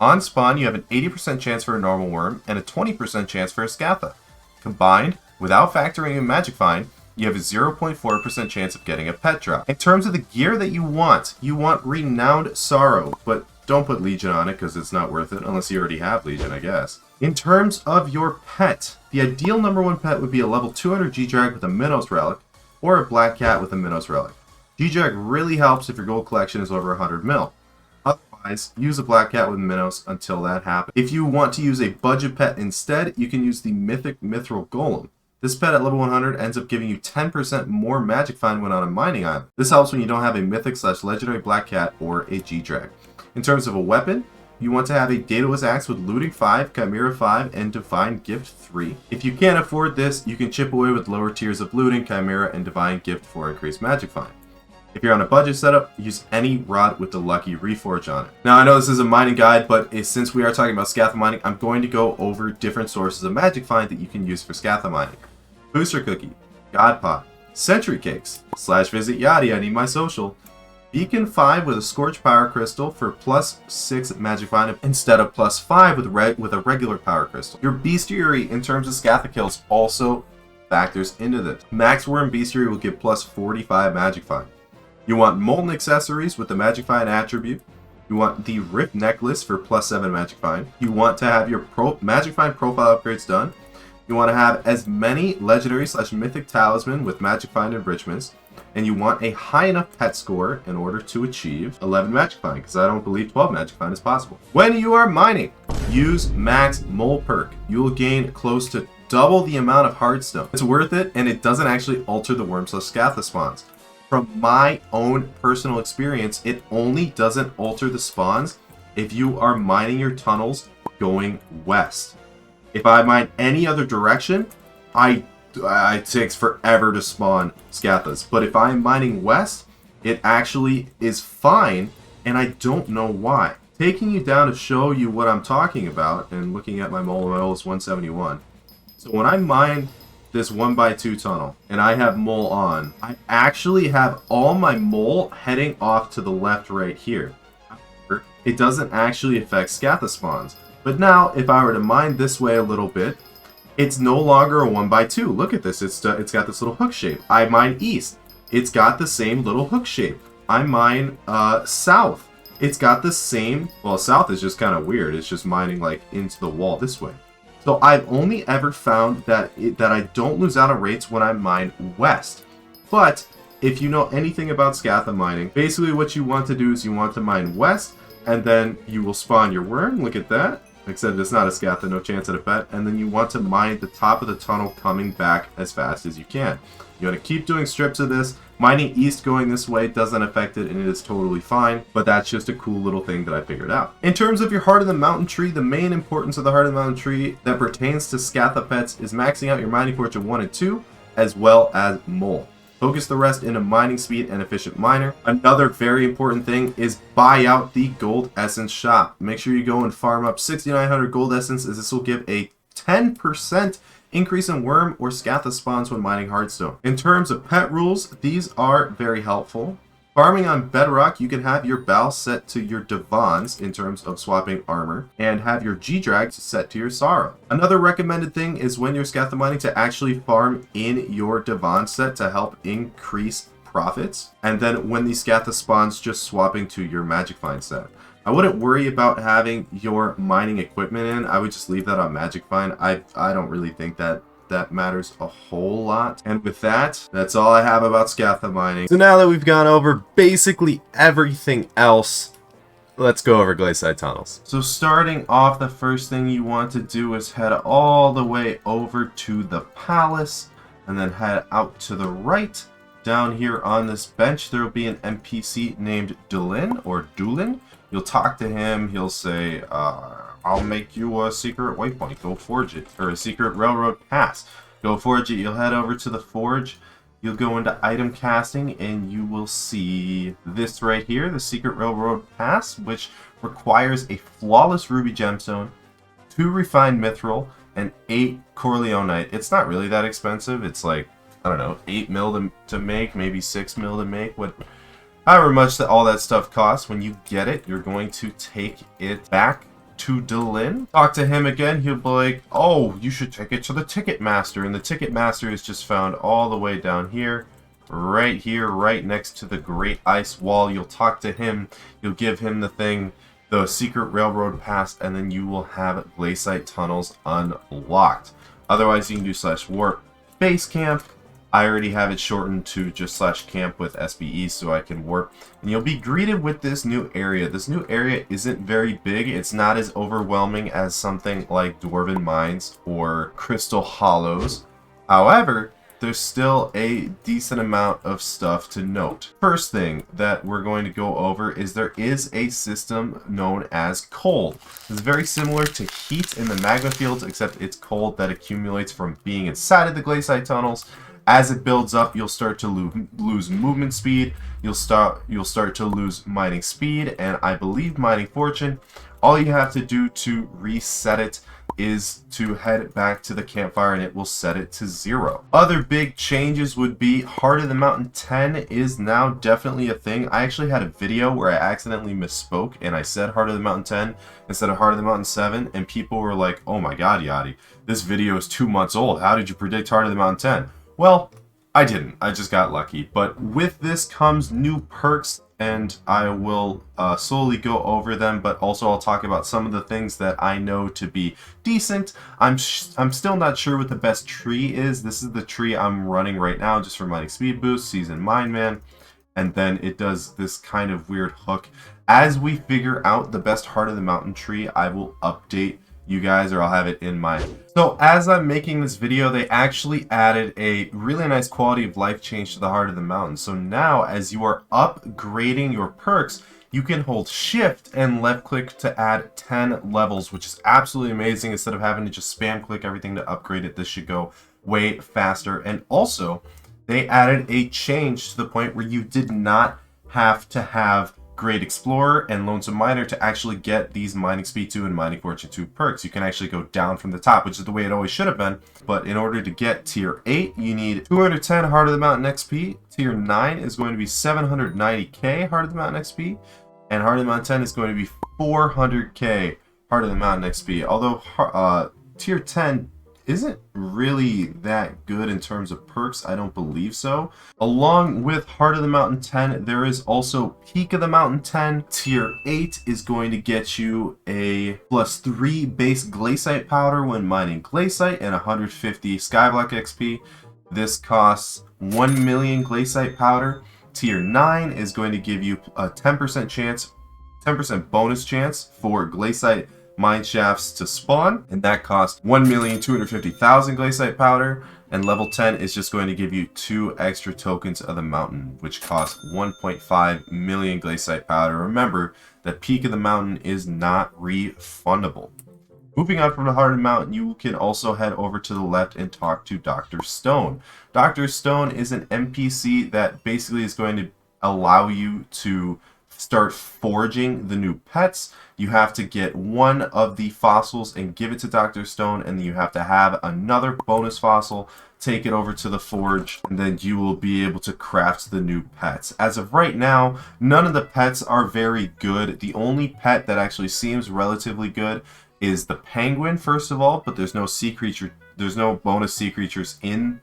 On spawn, you have an 80% chance for a normal worm and a 20% chance for a Scatha. Combined, without factoring in Magic Find, you have a 0.4% chance of getting a pet drop. In terms of the gear that you want Renowned Sorrow, but don't put Legion on it because it's not worth it unless you already have Legion, I guess. In terms of your pet, the ideal #1 pet would be a level 200 G-Drag with a Minos relic, or a Black Cat with a Minos relic. G-Drag really helps if your gold collection is over 100 mil. Otherwise, use a Black Cat with Minos until that happens. If you want to use a budget pet instead, you can use the Mythic Mithril Golem. This pet at level 100 ends up giving you 10% more Magic Find when on a mining island. This helps when you don't have a Mythic/Legendary Black Cat or a G-Drag. In terms of a weapon, you want to have a Daedalus Axe with Looting 5, Chimera 5, and Divine Gift 3. If you can't afford this, you can chip away with lower tiers of Looting, Chimera, and Divine Gift for increased Magic Find. If you're on a budget setup, use any rod with the Lucky Reforge on it. Now, I know this is a mining guide, but since we are talking about Scatha Mining, I'm going to go over different sources of Magic Find that you can use for Scatha Mining. Booster Cookie, God Pot, Century Cakes, /visit Yadi, I need my social, Beacon 5 with a Scorch Power Crystal for +6 Magic Find instead of +5 with a regular Power Crystal. Your Bestiary in terms of Scatha kills also factors into this. Max Worm Bestiary will give +45 Magic Find. You want Molten Accessories with the Magic Find attribute. You want the Rip Necklace for +7 Magic Find. You want to have your Magic Find profile upgrades done. You want to have as many Legendary/Mythic Talisman with Magic Find enrichments. And you want a high enough pet score in order to achieve 11 Magic Find, because I don't believe 12 Magic Find is possible. When you are mining, use Max Mole Perk. You will gain close to double the amount of Hardstone. It's worth it, and it doesn't actually alter the worm/Scatha spawns. From my own personal experience, it only doesn't alter the spawns if you are mining your tunnels going west. If I mine any other direction, it takes forever to spawn Scathas. But if I'm mining west, it actually is fine, and I don't know why. Taking you down to show you what I'm talking about, and looking at my mole is 171. So when I mine this 1x2 tunnel, and I have mole on, I actually have all my mole heading off to the left right here. It doesn't actually affect Scatha spawns. But now, if I were to mine this way a little bit, it's no longer a 1x2. Look at this, it's got this little hook shape. I mine east, it's got the same little hook shape. I mine south, it's got the same, well, south is just kind of weird, it's just mining like into the wall this way. So I've only ever found that I don't lose out on rates when I mine west. But if you know anything about Scatha Mining, basically what you want to do is you want to mine west, and then you will spawn your worm. Look at that. Except it's not a Scatha, no chance at a bet. And then you want to mine the top of the tunnel coming back as fast as you can. You want to keep doing strips of this. Mining east going this way doesn't affect it, and it is totally fine, but that's just a cool little thing that I figured out. In terms of your Heart of the Mountain tree, the main importance of the Heart of the Mountain tree that pertains to Scatha pets is maxing out your mining fortune 1 and 2, as well as mole. Focus the rest into mining speed and efficient miner. Another very important thing is buy out the gold essence shop. Make sure you go and farm up 6,900 gold essence, as this will give a 10% increase in worm or Scatha spawns when mining hardstone. In terms of pet rules, these are very helpful. Farming on bedrock, you can have your Bal set to your Divans in terms of swapping armor, and have your G-Drag set to your Sorrow. Another recommended thing is when you're Scatha mining to actually farm in your Divan set to help increase profits, and then when the Scatha spawns, just swapping to your Magic Find set. I wouldn't worry about having your mining equipment in. I would just leave that on Magic Find. I don't really think that matters a whole lot. And with that, that's all I have about Scatha Mining. So now that we've gone over basically everything else, let's go over Glacite Tunnels. So starting off, the first thing you want to do is head all the way over to the palace, and then head out to the right. Down here on this bench, there will be an NPC named Dulin or Dulin. You'll talk to him. He'll say, I'll make you a secret waypoint. Go forge it. Or a secret railroad pass. Go forge it. You'll head over to the forge. You'll go into item casting, and you will see this right here, the secret railroad pass, which requires a flawless ruby gemstone, 2 refined mithril, and 8 corleonite. It's not really that expensive. It's like, I don't know, 8 mil to make, maybe 6 mil to make. However much that all that stuff costs, when you get it, you're going to take it back to Dulin. Talk to him again. He'll be like, oh, you should take it to the Ticket Master. And the Ticket Master is just found all the way down here, right next to the Great Ice Wall. You'll talk to him. You'll give him the thing, the secret railroad pass, and then you will have Glacite Tunnels unlocked. Otherwise, you can do /warp base camp. I already have it shortened to just /camp with SBE so I can warp. And you'll be greeted with this new area. This new area isn't very big. It's not as overwhelming as something like Dwarven Mines or Crystal Hollows. However, there's still a decent amount of stuff to note. First thing that we're going to go over is there is a system known as cold. It's very similar to heat in the magma fields, except it's cold that accumulates from being inside of the Glacite Tunnels. As it builds up, you'll start to lose movement speed. You'll start to lose mining speed, and I believe mining fortune. All you have to do to reset it is to head back to the campfire, and it will set it to 0. Other big changes would be Heart of the Mountain 10 is now definitely a thing. I actually had a video where I accidentally misspoke, and I said Heart of the Mountain 10 instead of Heart of the Mountain 7, and people were like, oh my god, Yadi, this video is 2 months old. How did you predict Heart of the Mountain 10? Well, I didn't. I just got lucky. But with this comes new perks, and I will slowly go over them, but also I'll talk about some of the things that I know to be decent. I'm still not sure what the best tree is. This is the tree I'm running right now just for mining speed boost, Seasoned Mine Man, and then it does this kind of weird hook. As we figure out the best Heart of the Mountain tree, I will update you guys, or I'll have it in mind. So as I'm making this video, they actually added a really nice quality of life change to the Heart of the Mountain. So now as you are upgrading your perks, you can hold shift and left click to add 10 levels, which is absolutely amazing. Instead of having to just spam click everything to upgrade it, this should go way faster. And also they added a change to the point where you did not have to have Great Explorer and Lonesome Miner to actually get these Mining Speed 2 and Mining Fortune 2 perks. You can actually go down from the top, which is the way it always should have been. But in order to get Tier 8, you need 210 Heart of the Mountain XP. Tier 9 is going to be 790k Heart of the Mountain XP. And Heart of the Mountain 10 is going to be 400k Heart of the Mountain XP. Although Tier 10 isn't really that good in terms of perks, I don't believe so. Along with Heart of the Mountain 10, there is also Peak of the Mountain 10. Tier 8 is going to get you a +3 base Glacite powder when mining Glacite and 150 Skyblock XP. This costs 1 million Glacite powder. Tier 9 is going to give you a 10% chance, 10% bonus chance for Glacite mine shafts to spawn, and that costs 1,250,000 Glacite powder. And level 10 is just going to give you 2 extra tokens of the mountain, which cost 1.5 million Glacite powder. Remember that Peak of the Mountain is not refundable. Moving on from the heart of the mountain, you can also head over to the left and talk to Dr. Stone. Dr. Stone is an NPC that basically is going to allow you to start foraging the new pets. You have to get one of the fossils and give it to Dr. Stone, and then you have to have another bonus fossil, take it over to the forge, and then you will be able to craft the new pets. As of right now, none of the pets are very good. The only pet that actually seems relatively good is the penguin, first of all, but there's no sea creature, there's no bonus sea creatures in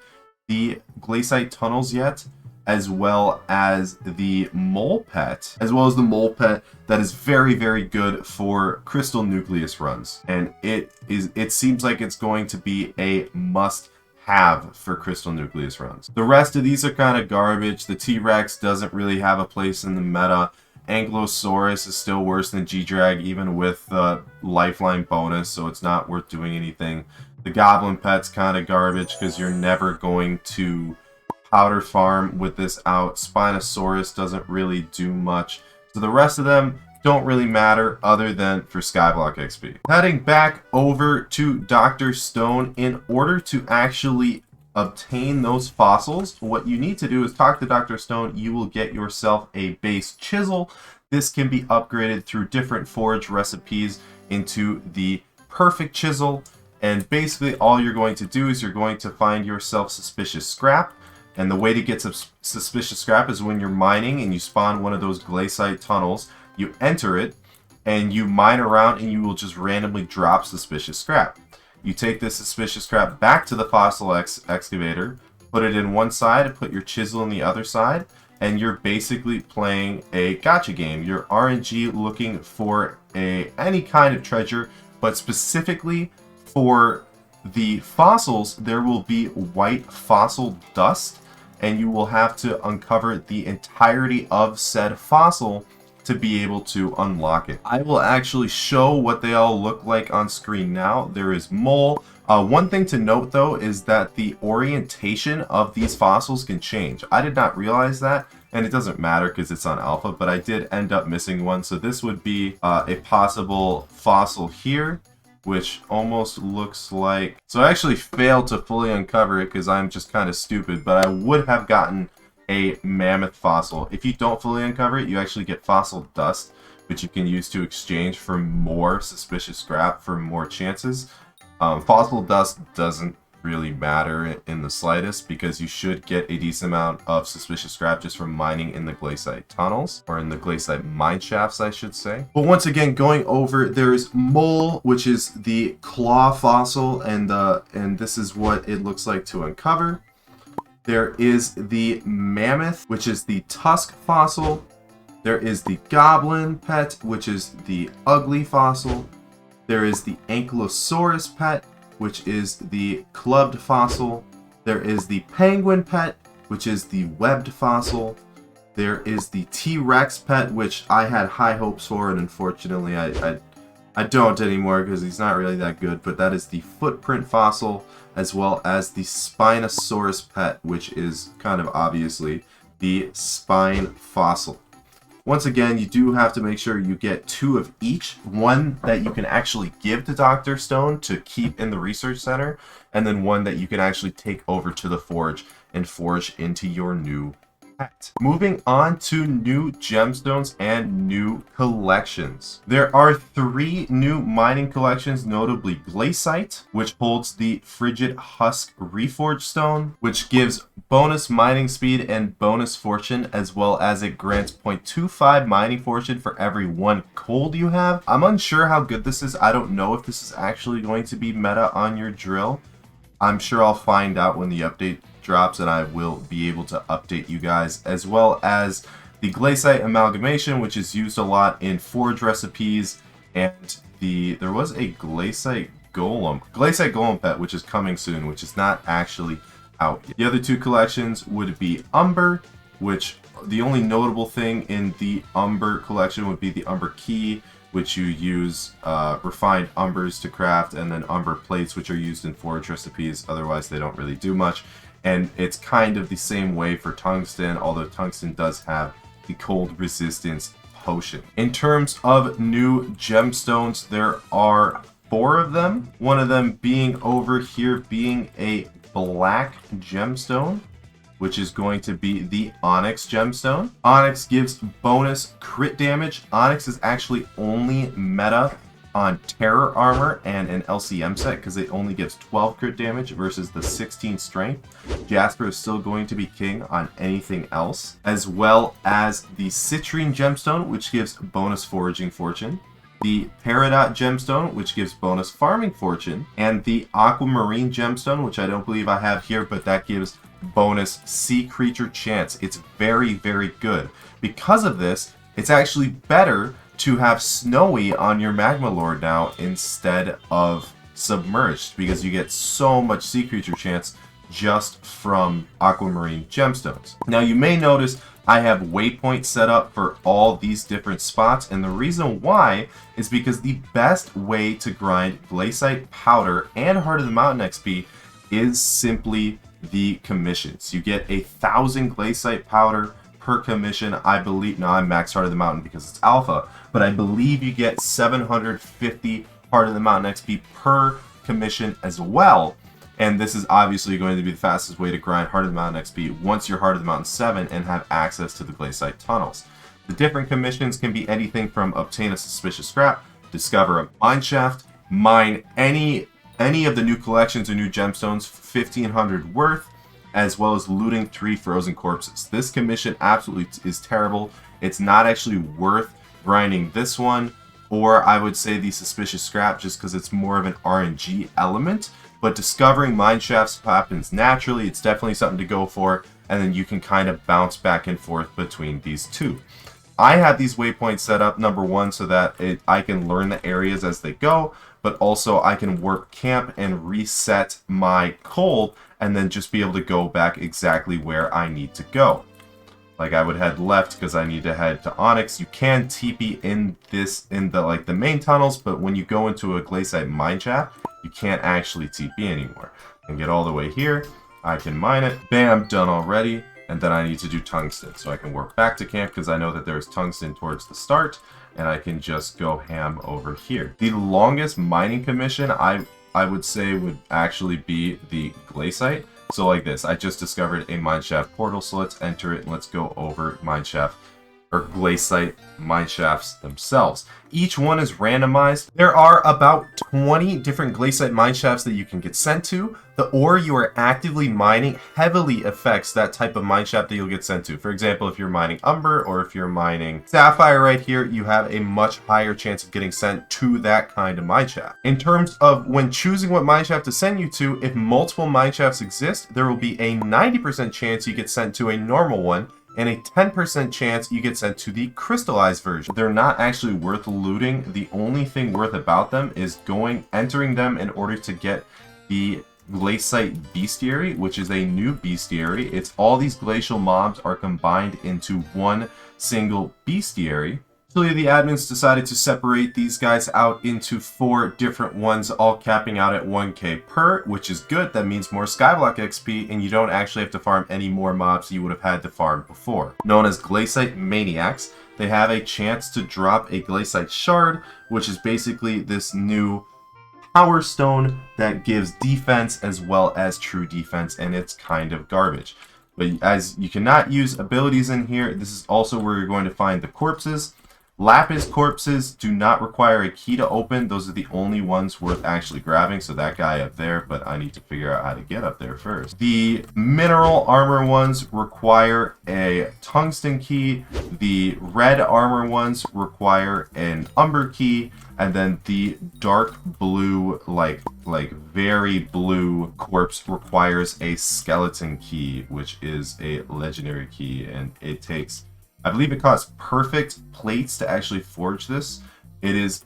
the Glacite Tunnels yet, as well as the mole pet, that is very, very good for Crystal Nucleus Runs. And it seems like it's going to be a must-have for Crystal Nucleus Runs. The rest of these are kind of garbage. The T-Rex doesn't really have a place in the meta. Ankylosaurus is still worse than G-Drag, even with the lifeline bonus, so it's not worth doing anything. The Goblin Pet's kind of garbage because you're never going to powder farm with this out. Spinosaurus doesn't really do much. So the rest of them don't really matter other than for Skyblock XP. Heading back over to Dr. Stone, in order to actually obtain those fossils, what you need to do is talk to Dr. Stone. You will get yourself a base chisel. This can be upgraded through different forage recipes into the perfect chisel. And basically all you're going to do is you're going to find yourself suspicious scrap. And the way to get suspicious scrap is when you're mining and you spawn one of those Glacite tunnels, you enter it and you mine around and you will just randomly drop suspicious scrap. You take this suspicious scrap back to the fossil excavator, put it in one side and put your chisel in the other side, and you're basically playing a gacha game. You're RNG looking for any kind of treasure, but specifically for the fossils, there will be white fossil dust, and you will have to uncover the entirety of said fossil to be able to unlock it. I will actually show what they all look like on screen now. There is mole. One thing to note though is that the orientation of these fossils can change. I did not realize that, and it doesn't matter because it's on alpha, but I did end up missing one. So this would be a possible fossil here, which almost looks like... So I actually failed to fully uncover it because I'm just kind of stupid, but I would have gotten a mammoth fossil. If you don't fully uncover it, you actually get fossil dust, which you can use to exchange for more suspicious scrap for more chances. Fossil dust doesn't really matter in the slightest because you should get a decent amount of suspicious scrap just from mining in the Glacite Tunnels, or in the Glacite mine shafts, I should say. But once again, going over, there's mole, which is the claw fossil, and this is what it looks like to uncover. There is the mammoth, which is the tusk fossil. There is the goblin pet, which is the ugly fossil. There is the ankylosaurus pet, which is the clubbed fossil. There is the penguin pet, which is the webbed fossil. There is the T-Rex pet, which I had high hopes for, and unfortunately I don't anymore because he's not really that good, but that is the footprint fossil, as well as the Spinosaurus pet, which is kind of obviously the spine fossil. Once again, you do have to make sure you get 2 of each, one that you can actually give to Dr. Stone to keep in the research center, and then one that you can actually take over to the forge and forge into your new pet. Moving on to new gemstones and new collections. There are 3 new mining collections, notably Glacite, which holds the Frigid Husk Reforged Stone, which gives bonus mining speed and bonus fortune, as well as it grants 0.25 mining fortune for every 1 cold you have. I'm unsure how good this is. I don't know if this is actually going to be meta on your drill. I'm sure I'll find out when the update drops, and I will be able to update you guys, as well as the Glacite amalgamation, which is used a lot in forge recipes, and there was a Glacite golem pet, which is coming soon, which is not actually out. The other two collections would be Umber, which the only notable thing in the Umber collection would be the Umber Key, which you use refined umbers to craft, and then umber plates, which are used in forage recipes. Otherwise, they don't really do much. And it's kind of the same way for tungsten, although tungsten does have the cold resistance potion. In terms of new gemstones, there are 4 of them. One of them being over here being a black gemstone, which is going to be the Onyx gemstone. Onyx gives bonus crit damage. Onyx is actually only meta on Terror Armor and an LCM set because it only gives 12 crit damage versus the 16 strength. Jasper is still going to be king on anything else, as well as the Citrine gemstone, which gives bonus foraging fortune, the Peridot gemstone, which gives bonus farming fortune, and the Aquamarine gemstone, which I don't believe I have here, but that gives bonus sea creature chance. It's very, very good. Because of this, it's actually better to have Snowy on your Magma Lord now instead of Submerged, because you get so much sea creature chance just from Aquamarine gemstones. Now you may notice I have waypoints set up for all these different spots, and the reason why is because the best way to grind Glacite Powder and Heart of the Mountain XP is simply the commissions. You get 1,000 Glacite Powder per commission, I believe. Now I'm max Heart of the Mountain because it's alpha, but I believe you get 750 Heart of the Mountain XP per commission as well. And this is obviously going to be the fastest way to grind Heart of the Mountain XP once you're Heart of the Mountain 7 and have access to the Glacite Tunnels. The different commissions can be anything from obtain a suspicious scrap, discover a mine shaft, mine any of the new collections or new gemstones 1,500 worth, as well as looting 3 frozen corpses. This commission absolutely is terrible. It's not actually worth grinding this one, or I would say the suspicious scrap, just because it's more of an RNG element. But discovering mine shafts happens naturally. It's definitely something to go for, and then you can kind of bounce back and forth between these two. I have these waypoints set up, number one, so that I can learn the areas as they go, but also I can work camp and reset my coal and then just be able to go back exactly where I need to go. Like I would head left because I need to head to Onyx. You can TP in the main tunnels, but when you go into a Glacite mine shaft, you can't actually TP anymore. And get all the way here, I can mine it, bam, done already. And then I need to do tungsten, so I can work back to camp because I know that there's tungsten towards the start, and I can just go ham over here. The longest mining commission I would say would actually be the Glacite. So like this, I just discovered a mineshaft portal, so let's enter it and let's go over mineshaft or Glacite mineshafts themselves. Each one is randomized. There are about 20 different Glacite mineshafts that you can get sent to. The ore you are actively mining heavily affects that type of mineshaft that you'll get sent to. For example, if you're mining Umber or if you're mining Sapphire right here, you have a much higher chance of getting sent to that kind of mineshaft. In terms of when choosing what mineshaft to send you to, if multiple mineshafts exist, there will be a 90% chance you get sent to a normal one, and a 10% chance you get sent to the crystallized version. They're not actually worth looting. The only thing worth about them is entering them in order to get the Glacite Bestiary, which is a new bestiary. It's all these glacial mobs are combined into one single bestiary. Actually, the admins decided to separate these guys out into 4 different ones, all capping out at 1k per, which is good. That means more Skyblock XP, and you don't actually have to farm any more mobs you would have had to farm before. Known as Glacite Maniacs, they have a chance to drop a Glacite Shard, which is basically this new Power Stone that gives defense as well as true defense, and it's kind of garbage. But as you cannot use abilities in here, this is also where you're going to find the corpses. Lapis corpses do not require a key to open. Those are the only ones worth actually grabbing. So that guy up there, but I need to figure out how to get up there first. The mineral armor ones require a tungsten key. The red armor ones require an umber key. And then the dark blue, like very blue corpse requires a skeleton key, which is a legendary key. And it takes, I believe it costs perfect plates to actually forge this. It is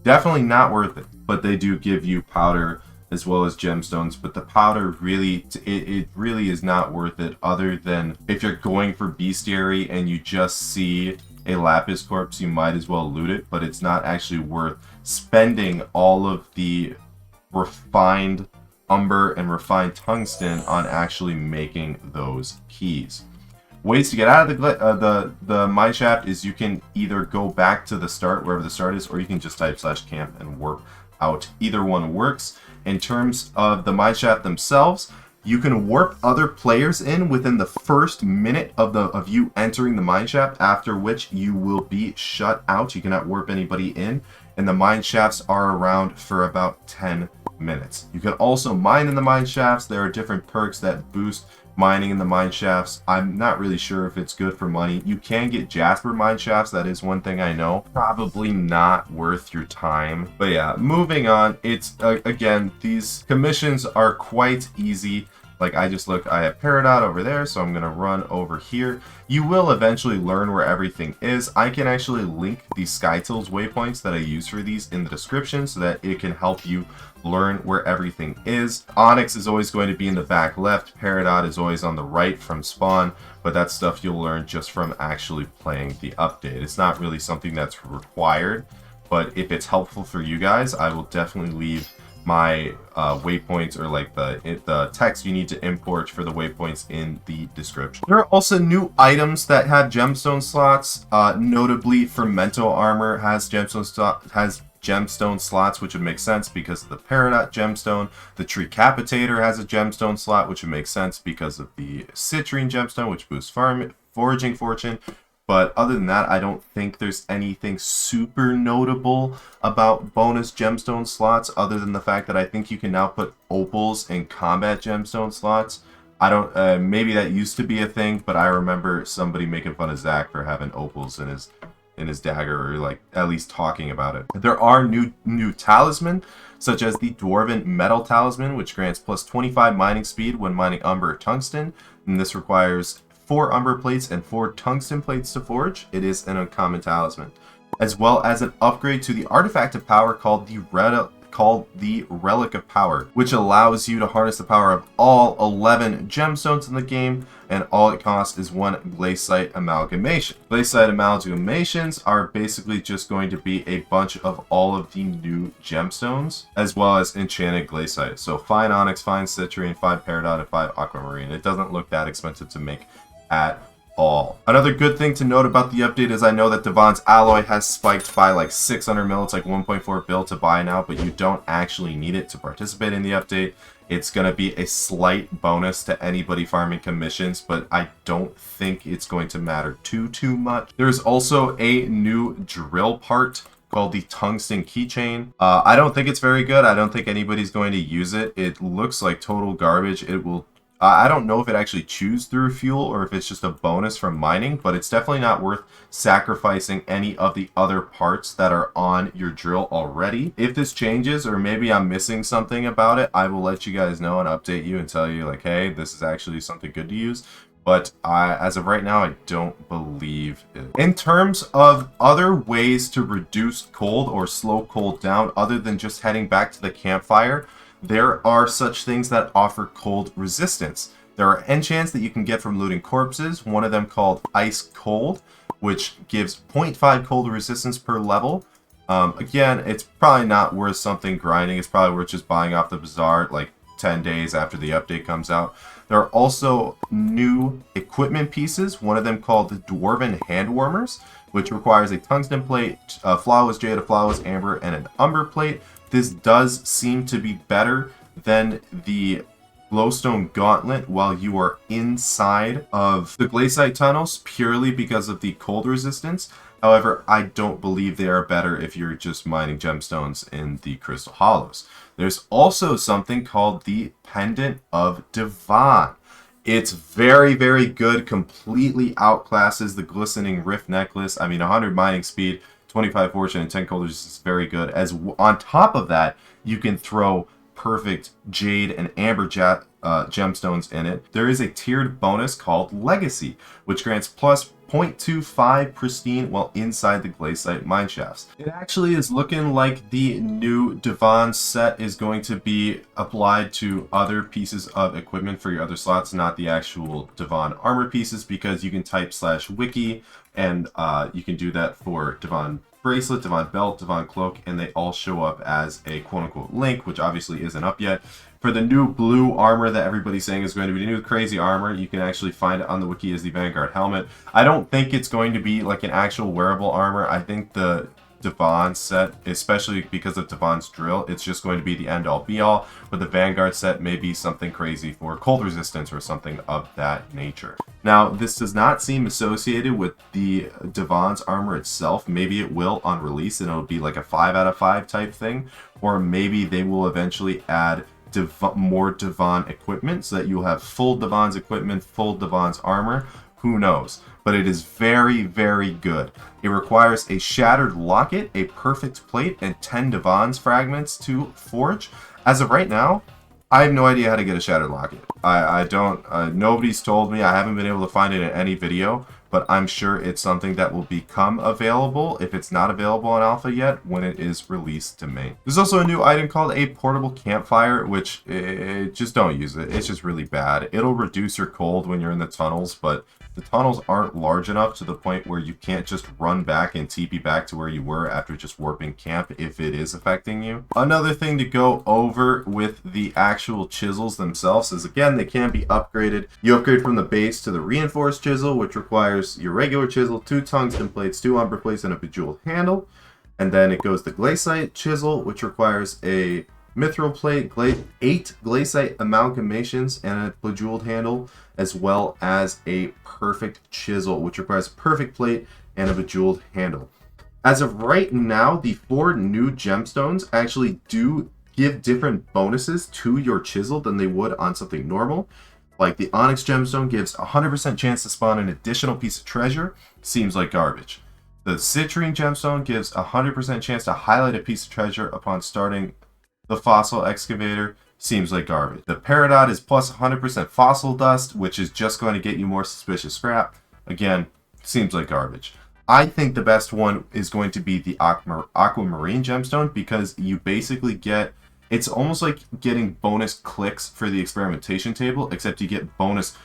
definitely not worth it, but they do give you powder as well as gemstones, but the powder really, it really is not worth it, other than if you're going for bestiary and you just see a lapis corpse, you might as well loot it, but it's not actually worth spending all of the refined umber and refined tungsten on actually making those keys. Ways to get out of the mine shaft is you can either go back to the start, wherever the start is, or you can just type /camp and warp out. Either one works. In terms of the mine shaft themselves, you can warp other players in within the first minute of you entering the mine shaft, after which you will be shut out. You cannot warp anybody in, and the mine shafts are around for about 10 minutes. You can also mine in the mine shafts. There are different perks that boost mining in the mine shafts. I'm not really sure if it's good for money. You can get Jasper mine shafts. That is one thing I know. Probably not worth your time. But yeah, moving on. It's again, these commissions are quite easy. Like, I have Peridot over there, so I'm going to run over here. You will eventually learn where everything is. I can actually link the SkyTools waypoints that I use for these in the description so that it can help you learn where everything is. Onyx is always going to be in the back left. Peridot is always on the right from spawn, but that's stuff you'll learn just from actually playing the update. It's not really something that's required, but if it's helpful for you guys, I will definitely leave my waypoints, or like the text you need to import for the waypoints, in the description. There are also new items that have gemstone slots. Notably, Fermento armor has gemstone slots, which would make sense because of the Peridot gemstone. The Tree-capitator has a gemstone slot, which would make sense because of the Citrine gemstone, which boosts foraging fortune. But other than that, I don't think there's anything super notable about bonus gemstone slots, other than the fact that I think you can now put opals in combat gemstone slots. I don't, maybe that used to be a thing, but I remember somebody making fun of Zach for having opals in his dagger, or like at least talking about it. There are new talisman, such as the Dwarven Metal Talisman, which grants plus 25 mining speed when mining umber or tungsten, and this requires 4 umber plates and 4 tungsten plates to forge. It is an uncommon talisman. As well as an upgrade to the artifact of power called the Relic of Power, which allows you to harness the power of all 11 gemstones in the game, and all it costs is 1 Glacite amalgamation. Glacite amalgamations are basically just going to be a bunch of all of the new gemstones, as well as enchanted Glacite. So 5 onyx, 5 citrine, 5 peridot, and 5 aquamarine. It doesn't look that expensive to make at all. Another good thing to note about the update is I know that Devon's alloy has spiked by like 600 mil. It's like 1.4 bill to buy now, but you don't actually need it to participate in the update. It's going to be a slight bonus to anybody farming commissions, but I don't think it's going to matter too much. There's also a new drill part called the tungsten keychain. I don't think it's very good. I don't think anybody's going to use it. It looks like total garbage. It will I don't know if it actually chews through fuel or if it's just a bonus from mining, but it's definitely not worth sacrificing any of the other parts that are on your drill already. If this changes, or maybe I'm missing something about it, I will let you guys know and update you and tell you like, hey, this is actually something good to use. But as of right now, I don't believe it. In terms of other ways to reduce cold or slow cold down, other than just heading back to the campfire, there are such things that offer cold resistance. There are enchants that you can get from looting corpses, one of them called Ice Cold, which gives 0.5 cold resistance per level. Again, it's probably not worth something grinding. It's probably worth just buying off the bazaar like 10 days after the update comes out. There are also new equipment pieces, one of them called the Dwarven Handwarmers, which requires a tungsten plate, flawless jade, a flawless amber, and an umber plate. This does seem to be better than the glowstone gauntlet while you are inside of the Glacite Tunnels, purely because of the cold resistance. However, I don't believe they are better if you're just mining gemstones in the Crystal Hollows. There's also something called the Pendant of Devon. It's very, very good, completely outclasses the Glistening Rift Necklace. I mean, 100 mining speed, 25 fortune, and 10 cold resistance is very good. As on top of that, you can throw perfect jade and amber gemstones in it. There is a tiered bonus called Legacy, which grants plus 0.25 pristine while inside the Glacite mine shafts. It actually is looking like the new Divan set is going to be applied to other pieces of equipment for your other slots, not the actual Divan armor pieces, because you can type /wiki and you can do that for Divan bracelet, Divan belt, Divan cloak, and they all show up as a quote-unquote link, which obviously isn't up yet. For the new blue armor that everybody's saying is going to be the new crazy armor, you can actually find it on the wiki as the Vanguard helmet. I don't think it's going to be like an actual wearable armor. I think the Divan set, especially because of Divan's drill, it's just going to be the end-all be-all, but the Vanguard set may be something crazy for cold resistance or something of that nature. Now, this does not seem associated with the Divan's armor itself. Maybe it will on release and it'll be like a 5 out of 5 type thing, or maybe they will eventually add more Divan equipment so that you'll have full Divan's equipment, full Divan's armor. Who knows? But it is very, very good. It requires a shattered locket, a perfect plate, and 10 Divan's fragments to forge. As of right now, I have no idea how to get a shattered locket. I don't, nobody's told me. I haven't been able to find it in any video, but I'm sure it's something that will become available if it's not available on alpha yet when it is released to main. There's also a new item called a portable campfire, which just don't use it. It's just really bad. It'll reduce your cold when you're in the tunnels, but the tunnels aren't large enough to the point where you can't just run back and TP back to where you were after just warping camp if it is affecting you. Another thing to go over with the actual chisels themselves is, again, they can be upgraded. You upgrade from the base to the reinforced chisel, which requires your regular chisel, 2 tungsten plates, 2 umber plates, and a bejeweled handle. And then it goes the Glacite chisel, which requires a Mithril plate, 8 Glacite amalgamations, and a bejeweled handle, as well as a perfect chisel, which requires a perfect plate and a bejeweled handle. As of right now, the 4 new gemstones actually do give different bonuses to your chisel than they would on something normal. Like the Onyx gemstone gives a 100% chance to spawn an additional piece of treasure. Seems like garbage. The Citrine gemstone gives a 100% chance to highlight a piece of treasure upon starting the fossil excavator. Seems like garbage. The Peridot is plus 100% fossil dust, which is just going to get you more suspicious scrap. Again, seems like garbage. I think the best one is going to be the Aquamarine gemstone, because you basically get, it's almost like getting bonus clicks for the experimentation table, except you get bonus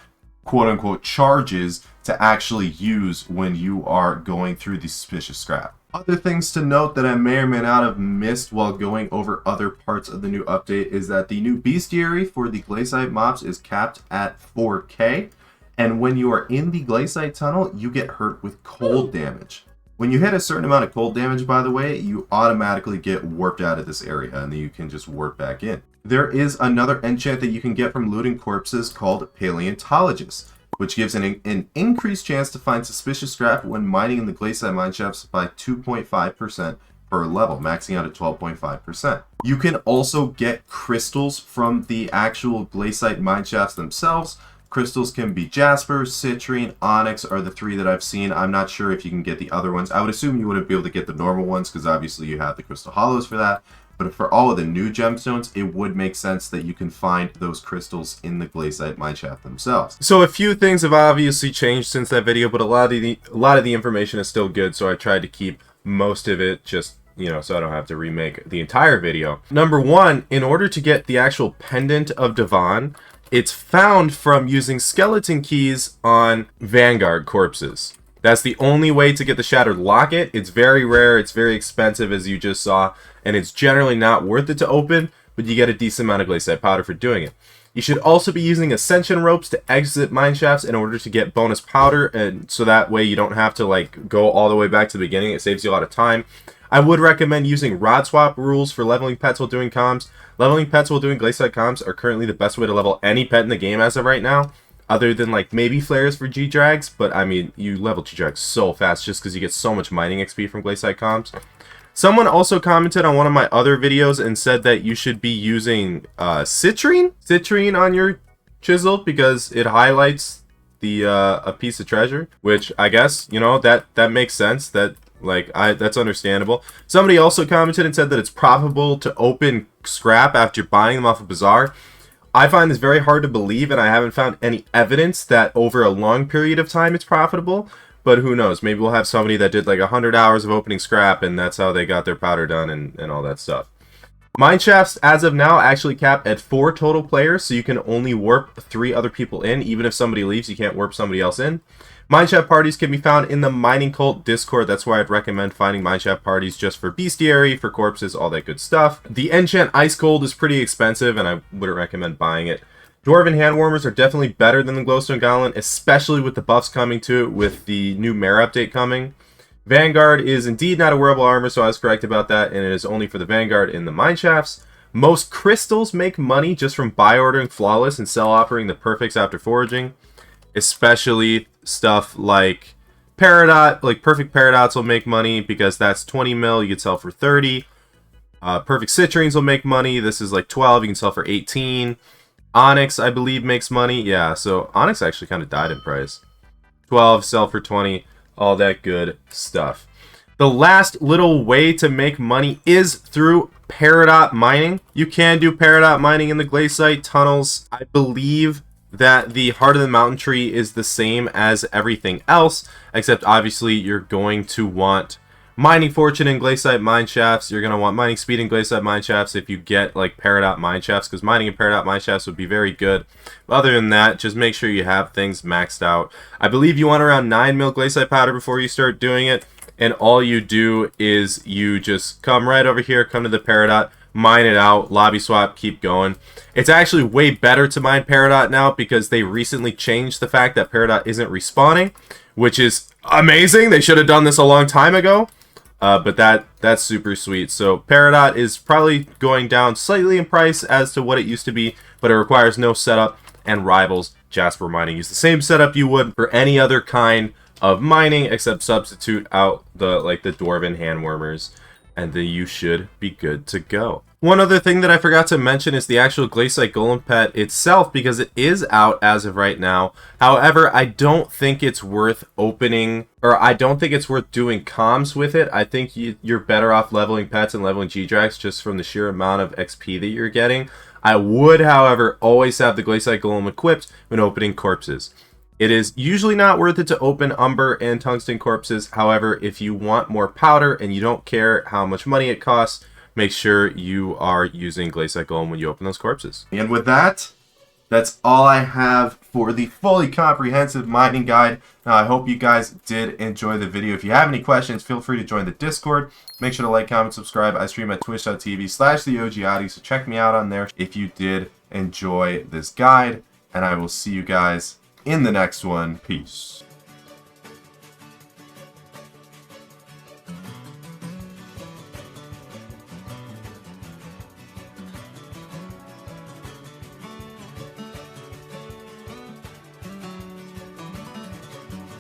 quote-unquote charges to actually use when you are going through the suspicious scrap. Other things to note that I may or may not have missed while going over other parts of the new update is that the new bestiary for the Glacite mobs is capped at 4K, and when you are in the Glacite tunnel, you get hurt with cold damage. When you hit a certain amount of cold damage, by the way, you automatically get warped out of this area, and then you can just warp back in. There is another enchant that you can get from looting corpses called Paleontologist, which gives an increased chance to find suspicious scrap when mining in the Glacite mine shafts by 2.5% per level, maxing out at 12.5%. You can also get crystals from the actual Glacite mine shafts themselves. Crystals can be Jasper, Citrine, Onyx are the 3 that I've seen. I'm not sure if you can get the other ones. I would assume you wouldn't be able to get the normal ones because obviously you have the Crystal Hollows for that. But for all of the new gemstones, it would make sense that you can find those crystals in the Glacite mineshaft themselves. So a few things have obviously changed since that video, but a lot of the information is still good, so I tried to keep most of it just, you know, so I don't have to remake the entire video. Number 1, in order to get the actual pendant of Divan, it's found from using skeleton keys on Vanguard corpses. That's the only way to get the Shattered Locket. It's very rare, it's very expensive as you just saw, and it's generally not worth it to open, but you get a decent amount of Glacite powder for doing it. You should also be using ascension ropes to exit mine shafts in order to get bonus powder, and so that way you don't have to like go all the way back to the beginning. It saves you a lot of time. I would recommend using rod swap rules for leveling pets while doing comms. Leveling pets while doing Glacite comms are currently the best way to level any pet in the game as of right now, other than like maybe flares for G-Drags, but I mean, you level G-Drags so fast just because you get so much mining XP from Glacite comms. Someone also commented on one of my other videos and said that you should be using citrine on your chisel because it highlights the a piece of treasure, which I guess, you know, that makes sense. That Like, that's understandable. Somebody also commented and said that it's profitable to open scrap after buying them off a bazaar. I find this very hard to believe, and I haven't found any evidence that over a long period of time it's profitable. But who knows? Maybe we'll have somebody that did like 100 hours of opening scrap, and that's how they got their powder done and all that stuff. Mine shafts, as of now, actually cap at 4 total players, so you can only warp 3 other people in. Even if somebody leaves, you can't warp somebody else in. Mineshaft parties can be found in the Mining Cult Discord. That's why I'd recommend finding mineshaft parties just for bestiary, for corpses, all that good stuff. The enchant Ice Cold is pretty expensive, and I wouldn't recommend buying it. Dwarven handwarmers are definitely better than the glowstone goblin, especially with the buffs coming to it with the new mare update coming. Vanguard is indeed not a wearable armor, so I was correct about that, and it is only for the Vanguard in the mineshafts. Most crystals make money just from buy ordering Flawless and sell offering the perfects after foraging, especially stuff like Peridot. Like perfect Peridots will make money because that's 20 mil, you can sell for 30. Perfect Citrines will make money. This is like 12, you can sell for 18. Onyx, I believe, makes money. Yeah, so Onyx actually kind of died in price. 12, sell for 20, all that good stuff. The last little way to make money is through Peridot mining. You can do Peridot mining in the Glacite Tunnels. I believe that the Heart of the Mountain Tree is the same as everything else, except obviously you're going to want mining fortune in Glacite mine shafts. You're going to want mining speed in Glacite mine shafts if you get like Peridot mine shafts, because mining in Peridot mine shafts would be very good. But other than that, just make sure you have things maxed out. I believe you want around 9 mil Glacite powder before you start doing it, and all you do is you just come right over here, come to the Peridot, mine it out, lobby swap, keep going. It's actually way better to mine Peridot now because they recently changed the fact that Peridot isn't respawning, which is amazing. They should have done this a long time ago, but that's super sweet. So Peridot is probably going down slightly in price as to what it used to be, but it requires no setup and rivals Jasper Mining. Use the same setup you would for any other kind of mining, except substitute out the Dwarven handwarmers, and then you should be good to go. One other thing that I forgot to mention is the actual Glacite Golem pet itself, because it is out as of right now. However, I don't think it's worth opening, or I don't think it's worth doing comms with it. I think you're better off leveling pets and leveling G-Drax just from the sheer amount of XP that you're getting. I would, however, always have the Glacite Golem equipped when opening corpses. It is usually not worth it to open Umber and Tungsten corpses. However, if you want more powder and you don't care how much money it costs, make sure you are using Glacite Golem when you open those corpses. And with that, that's all I have for the fully comprehensive mining guide. Now, I hope you guys did enjoy the video. If you have any questions, feel free to join the Discord. Make sure to like, comment, subscribe. I stream at twitch.tv/theogyadi, so check me out on there if you did enjoy this guide. And I will see you guys in the next one. Peace.